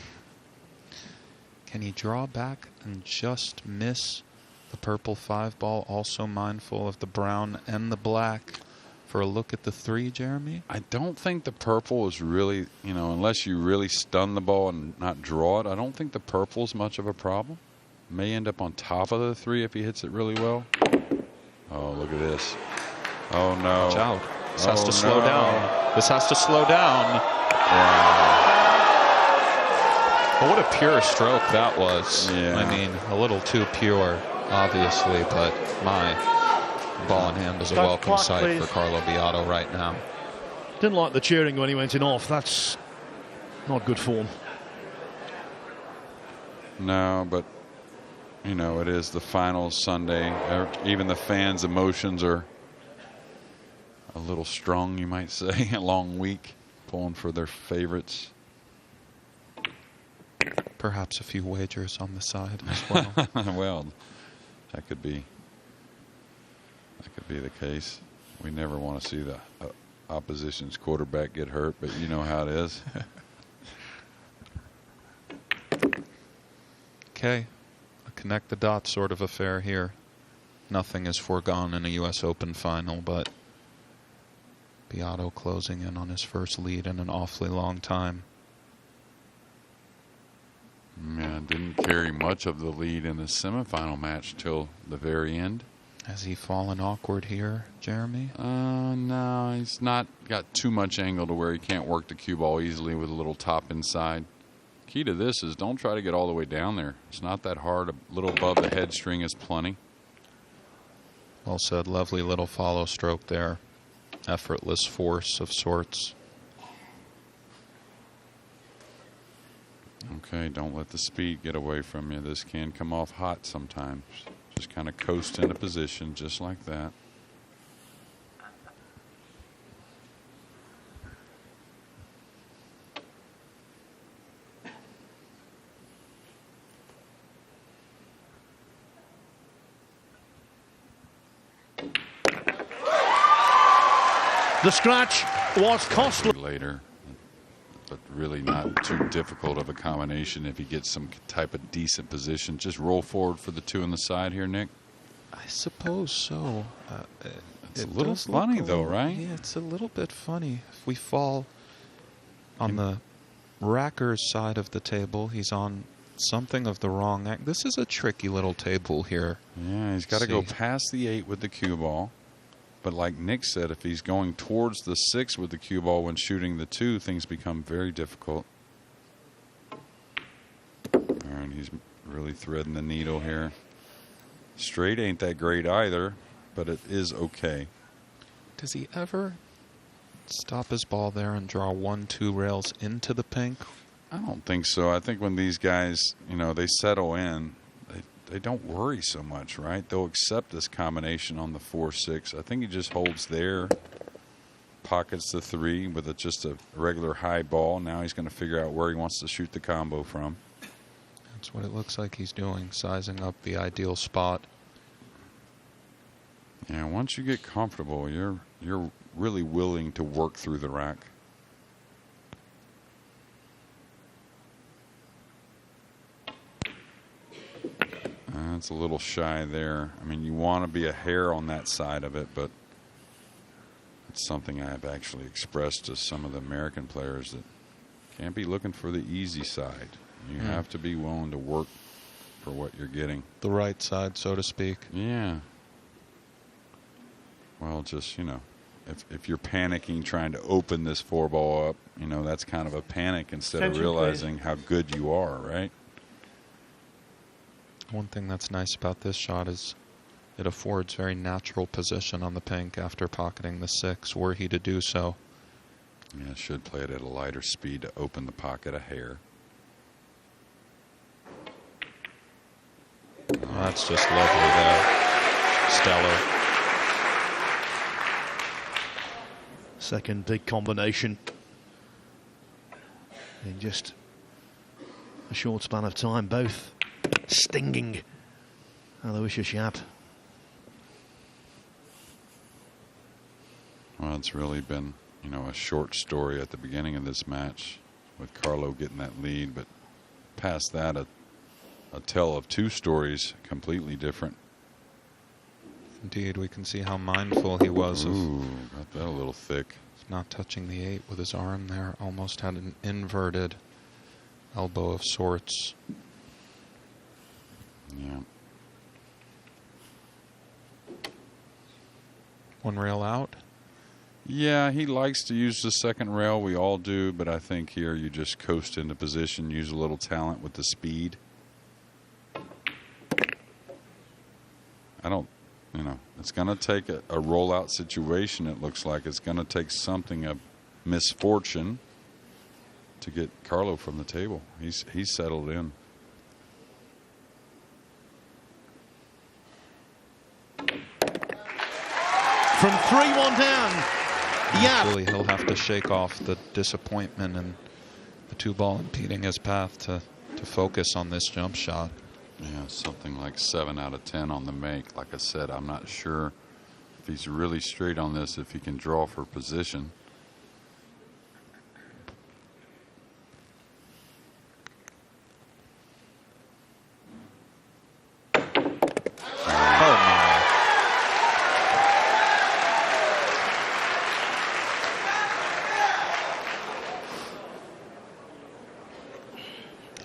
Can he draw back and just miss the purple 5 ball, also mindful of the brown and the black, for a look at the 3, Jeremy? I don't think the purple is really, unless you really stun the ball and not draw it, I don't think the purple is much of a problem. May end up on top of the 3 if he hits it really well. Oh, look at this. Oh, no. Watch out. This has to slow down. This has to slow down. Wow. Well, what a pure stroke that was. Yeah. I mean, a little too pure, obviously, but my ball in hand is a Start welcome clock, sight please. for Carlo Biado right now. Didn't like the cheering when he went in off. That's not good form. No, but, it is the final Sunday. Even the fans' emotions are a little strong, you might say. A long week, pulling for their favorites. Perhaps a few wagers on the side as well. Well, that could be the case. We never want to see the opposition's quarterback get hurt, but you know how it is. Okay, a connect the dots sort of affair here. Nothing is foregone in a U.S. Open final, but Biado closing in on his first lead in an awfully long time. Yeah, didn't carry much of the lead in the semifinal match till the very end. Has he fallen awkward here, Jeremy? No, he's not got too much angle to where he can't work the cue ball easily with a little top inside. Key to this is don't try to get all the way down there. It's not that hard. A little above the head string is plenty. Well said. Lovely little follow stroke there. Effortless force of sorts. Okay, don't let the speed get away from you. This can come off hot sometimes. Just kind of coast into position just like that. The scratch was costly. Later, but really not too difficult of a combination if he gets some type of decent position. Just roll forward for the 2 on the side here, Nick. I suppose so. It's a little funny though, right? Yeah, it's a little bit funny. If we fall on the racker's side of the table, he's on something of the wrong act. This is a tricky little table here. Yeah, he's got to go past the 8 with the cue ball. But like Nick said, if he's going towards the 6 with the cue ball when shooting the 2, things become very difficult. All right, he's really threading the needle here. Straight ain't that great either, but it is okay. Does he ever stop his ball there and draw 1-2 rails into the pink? I don't think so. I think when these guys, they settle in, they don't worry so much, right? They'll accept this combination on the 4-6. I think he just holds there, pockets the 3 with just a regular high ball. Now he's going to figure out where he wants to shoot the combo from. That's what it looks like he's doing, sizing up the ideal spot. Yeah, once you get comfortable, you're really willing to work through the rack. That's a little shy there. I mean, you want to be a hair on that side of it, but it's something I've actually expressed to some of the American players that can't be looking for the easy side. You have to be willing to work for what you're getting. The right side, so to speak. Yeah. Well, just, if you're panicking trying to open this 4-ball up, you know, that's kind of a panic instead of Attention, realizing how good you are, right? One thing that's nice about this shot is it affords very natural position on the pink after pocketing the 6, were he to do so. Yeah, should play it at a lighter speed to open the pocket a hair. Oh, that's just lovely there. Stellar. Second big combination in just a short span of time, both stinging Alloysius Yap. Well, it's really been, you know, a short story at the beginning of this match with Carlo getting that lead, but past that, a tale of two stories, completely different. Indeed, we can see how mindful he was of got that a little thick. not touching the 8 with his arm there. Almost had an inverted elbow of sorts. Yeah. One rail out. Yeah, he likes to use the second rail. We all do, but I think here you just coast into position, use a little talent with the speed. I don't, you know, it's going to take a rollout situation. It looks like it's going to take something of misfortune to get Carlo from the table. He's settled in. From 3-1 down. Yeah. Really, he'll have to shake off the disappointment and the 2-ball impeding his path to focus on this jump shot. Yeah, something like 7 out of 10 on the make. Like I said, I'm not sure if he's really straight on this, if he can draw for position. Oh my.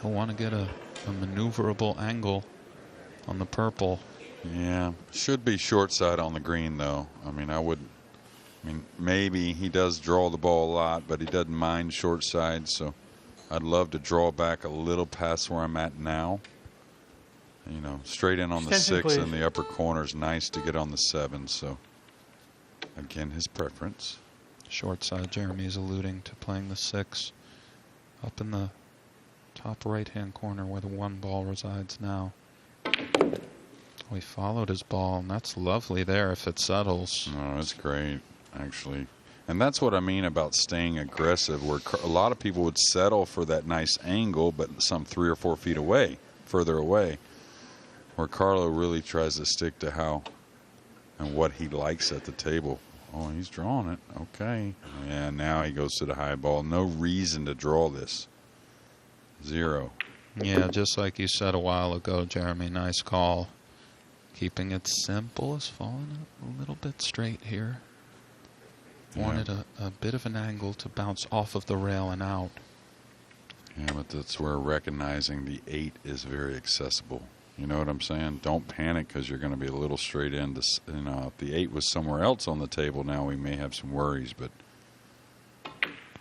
He'll want to get a maneuverable angle on the purple. Yeah, should be short side on the green though. I mean, maybe he does draw the ball a lot, but he doesn't mind short side, so I'd love to draw back a little past where I'm at now. You know, straight in on the 6 in the upper corner is nice to get on the 7, so again, his preference. Short side, Jeremy's alluding to playing the 6 up in the top right-hand corner where the 1 ball resides now. We followed his ball, and that's lovely there if it settles. No, it's great, actually. And that's what I mean about staying aggressive, where a lot of people would settle for that nice angle, but some 3 or 4 feet away, further away, where Carlo really tries to stick to how and what he likes at the table. Oh, he's drawing it. Okay. Yeah, now he goes to the high ball. No reason to draw this. 0. Yeah, just like you said a while ago, Jeremy, nice call. Keeping it simple is falling a little bit straight here. Wanted a bit of an angle to bounce off of the rail and out. Yeah, but that's where recognizing the 8 is very accessible. You know what I'm saying? Don't panic because you're going to be a little straight in. You know, if the 8 was somewhere else on the table now, we may have some worries, but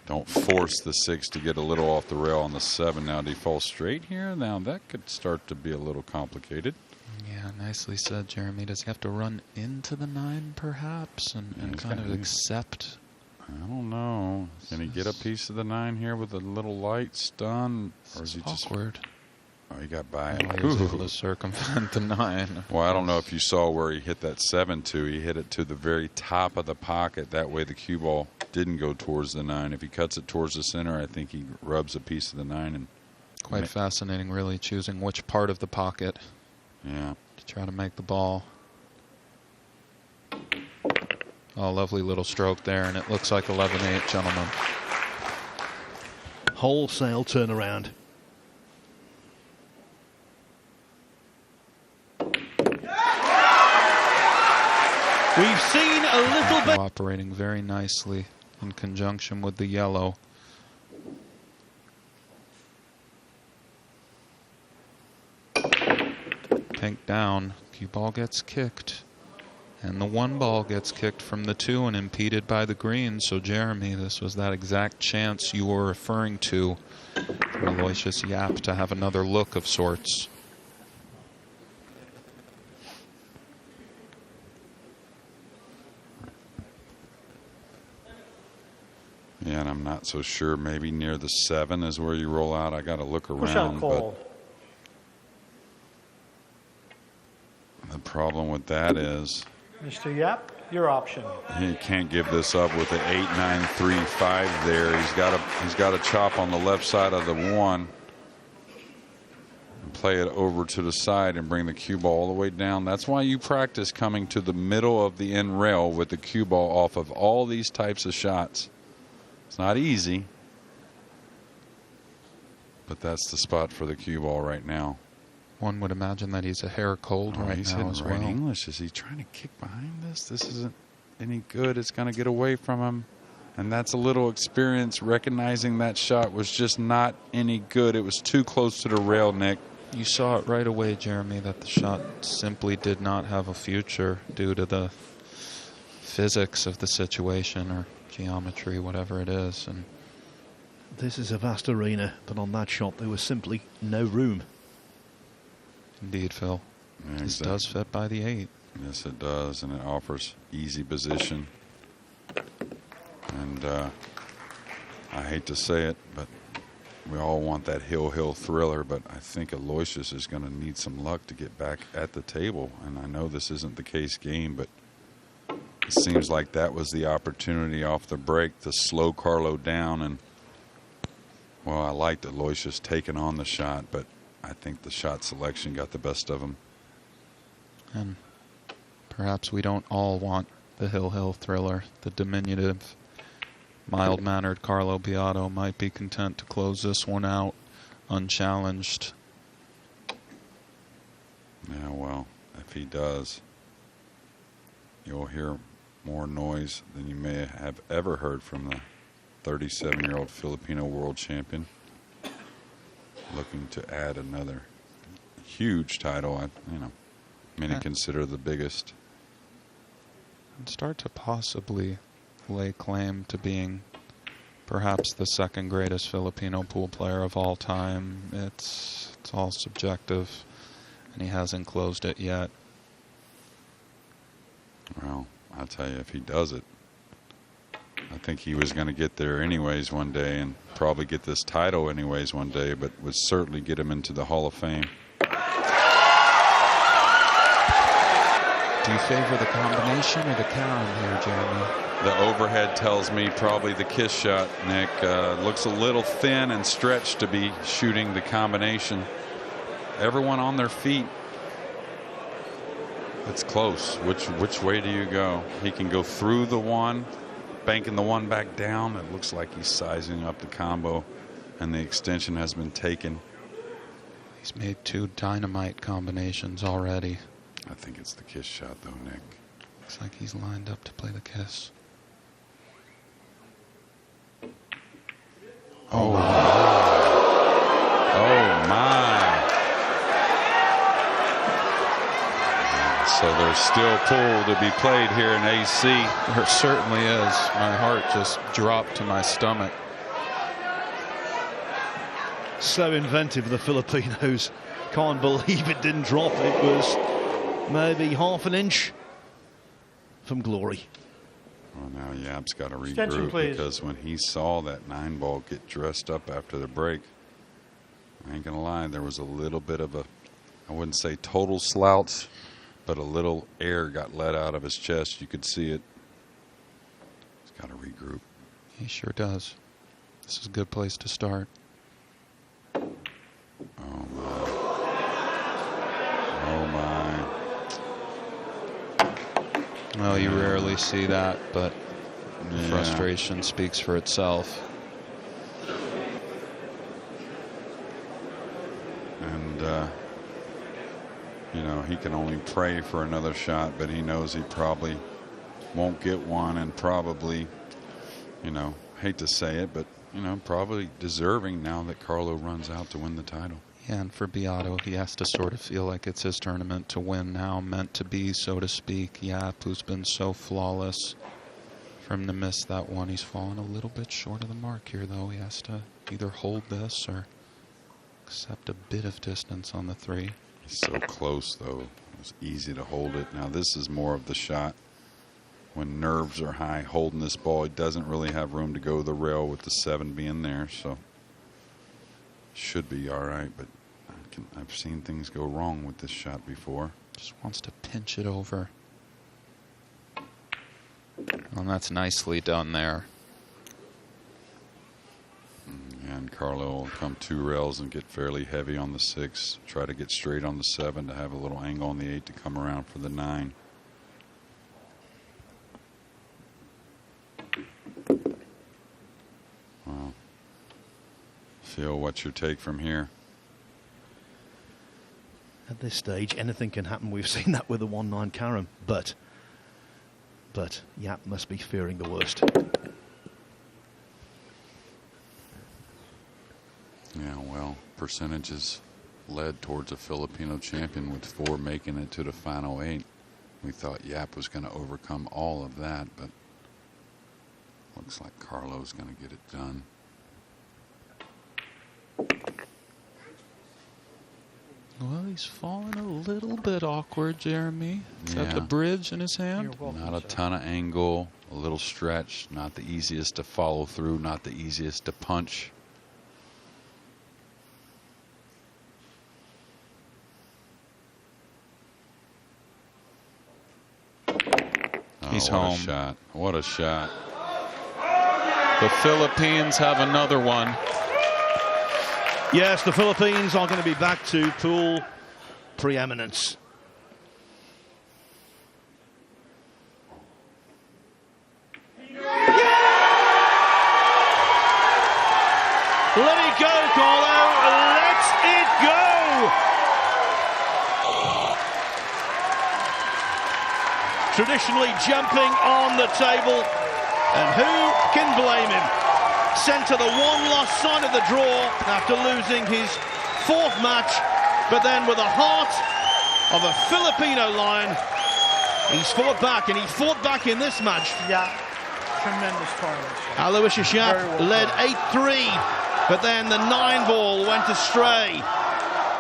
don't force the 6 to get a little off the rail on the 7. Now, do you fall straight here? Now, that could start to be a little complicated. Yeah, nicely said, Jeremy. Does he have to run into the 9, perhaps, and kind of accept? I don't know. Can he get a piece of the 9 here with a little light stun? Or is he awkward? Just... Oh, he got by it. He was able to circumvent the 9. Well, I don't know if you saw where he hit that 7 to. He hit it to the very top of the pocket. That way the cue ball didn't go towards the 9. If he cuts it towards the center, I think he rubs a piece of the 9. And quite fascinating, really, choosing which part of the pocket to try to make the ball. Oh, lovely little stroke there, and it looks like 11-8, gentlemen. Wholesale turnaround. We've seen a little bit. Operating very nicely in conjunction with the yellow. Pink down. Cue ball gets kicked. And the 1 ball gets kicked from the 2 and impeded by the green. So, Jeremy, this was that exact chance you were referring to for Alloysius Yap to have another look of sorts. Yeah, and I'm not so sure. Maybe near the 7 is where you roll out. I got to look Push out around. called. But the problem with that is Mr. Yap, your option. he can't give this up with the 8-9-3-5 there. He's got to chop on the left side of the 1 and play it over to the side and bring the cue ball all the way down. That's why you practice coming to the middle of the end rail with the cue ball off of all these types of shots. It's not easy, but that's the spot for the cue ball right now. One would imagine that he's a hair cold right he's now as hitting right well. English. Is he trying to kick behind this? This isn't any good. It's going to get away from him. And that's a little experience recognizing that shot was just not any good. It was too close to the rail, Nick. You saw it right away, Jeremy, that the shot simply did not have a future due to the physics of the situation or geometry, whatever it is. And This is a vast arena, but on that shot there was simply no room. indeed, Phil, Yeah, this exactly. does fit by the 8. Yes, it does, and it offers easy position. And I hate to say it, but we all want that hill thriller, but I think Alloysius is going to need some luck to get back at the table. And I know this isn't the case game, but it seems like that was the opportunity off the break to slow Carlo down. And, well, I liked Alloysius taking on the shot, but I think the shot selection got the best of him. And perhaps we don't all want the hill thriller. The diminutive, mild-mannered Carlo Biado might be content to close this one out unchallenged. Yeah, well, if he does, you'll hear more noise than you may have ever heard from the 37-year-old Filipino world champion, looking to add another huge title. Many consider the biggest. And start to possibly lay claim to being perhaps the second greatest Filipino pool player of all time. It's all subjective, and he hasn't closed it yet. Well, I'll tell you, if he does it, I think he was going to get there anyways one day and probably get this title anyways one day, but would certainly get him into the Hall of Fame. Do you favor the combination or the Karen here, Jeremy? The overhead tells me probably the kiss shot, Nick. Looks a little thin and stretched to be shooting the combination. Everyone on their feet. It's close. Which way do you go? He can go through the 1, banking the 1 back down. It looks like he's sizing up the combo, and the extension has been taken. He's made 2 dynamite combinations already. I think it's the kiss shot, though, Nick. Looks like he's lined up to play the kiss. Oh, my. Oh, my. So there's still pool to be played here in AC. There certainly is. My heart just dropped to my stomach. So inventive, the Filipinos. Can't believe it didn't drop. It was maybe half an inch from glory. Well, now Yap's got to Extension, regroup, please. because when he saw that 9 ball get dressed up after the break, I ain't gonna lie, there was a little bit of a, I wouldn't say total slouch, but a little air got let out of his chest. You could see it. He's got to regroup. He sure does. This is a good place to start. Oh my. Oh my. Well, you rarely see that, but Yeah. frustration speaks for itself. And he can only pray for another shot, but he knows he probably won't get one, and probably, hate to say it, but probably deserving now that Carlo runs out to win the title. Yeah, and for Biado, he has to sort of feel like it's his tournament to win now, meant to be, so to speak. Yap, who's been so flawless, for him to miss that one. He's fallen a little bit short of the mark here, though. He has to either hold this or accept a bit of distance on the 3. He's so close, though. It was easy to hold it. Now, this is more of the shot when nerves are high. Holding this ball, he doesn't really have room to go the rail with the 7 being there, so should be all right, but I've seen things go wrong with this shot before. Just wants to pinch it over. And that's nicely done there. And Carlo will come 2 rails and get fairly heavy on the 6. Try to get straight on the 7 to have a little angle on the 8 to come around for the 9. Well, Phil, what's your take from here? At this stage, anything can happen. We've seen that with the 1-9 carom, but Yap must be fearing the worst. Yeah, well, percentages led towards a Filipino champion with 4 making it to the final 8. We thought Yap was going to overcome all of that, but looks like Carlo's going to get it done. Well, he's fallen a little bit awkward, Jeremy. He's got the bridge in his hand. Not a ton of angle, a little stretch, not the easiest to follow through, not the easiest to punch. He's what home. A shot. What a shot. The Philippines have another one. Yes, the Philippines are going to be back to pool preeminence. Let it go, Carlo. Let it go. Traditionally jumping on the table, and who can blame him? Sent to the 1-loss side of the draw after losing his 4th match, but then with the heart of a Filipino lion, he's fought back, and he fought back in this match. Yeah, tremendous tournament. Alloysius led 8-3, but then the 9-ball went astray,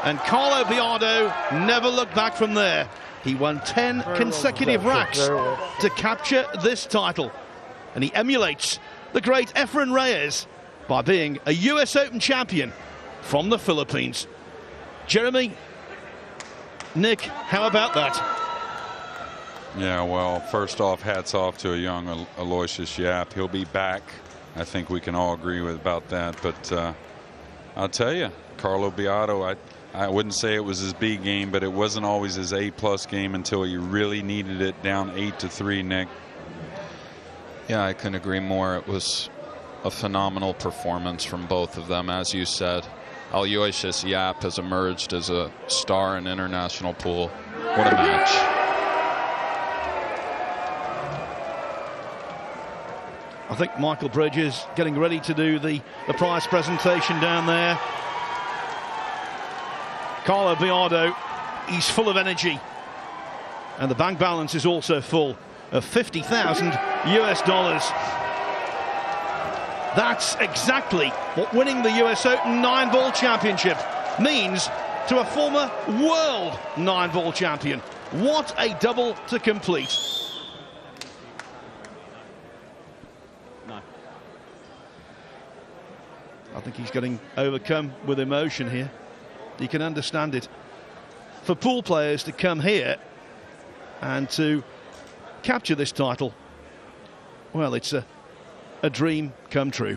and Carlo Biado never looked back from there. He won 10 consecutive racks to capture this title, and he emulates the great Efren Reyes by being a US Open champion from the Philippines. Jeremy, Nick, how about that? Yeah, well, first off, hats off to a young Alloysius Yap. He'll be back. I think we can all agree with about that. But I'll tell you, Carlo Biado, I wouldn't say it was his B game, but it wasn't always his A+ game until he really needed it down 8-3, Nick. Yeah, I couldn't agree more. It was a phenomenal performance from both of them. As you said, Alloysius Yap has emerged as a star in international pool. What a match. I think Michael Bridge is getting ready to do the prize presentation down there. Carlo Biado, he's full of energy. And the bank balance is also full of $50,000 US. That's exactly what winning the US Open 9-ball championship means to a former world 9-ball champion. What a double to complete. No. I think he's getting overcome with emotion here. You can understand it. For pool players to come here and to capture this title, well, it's a dream come true.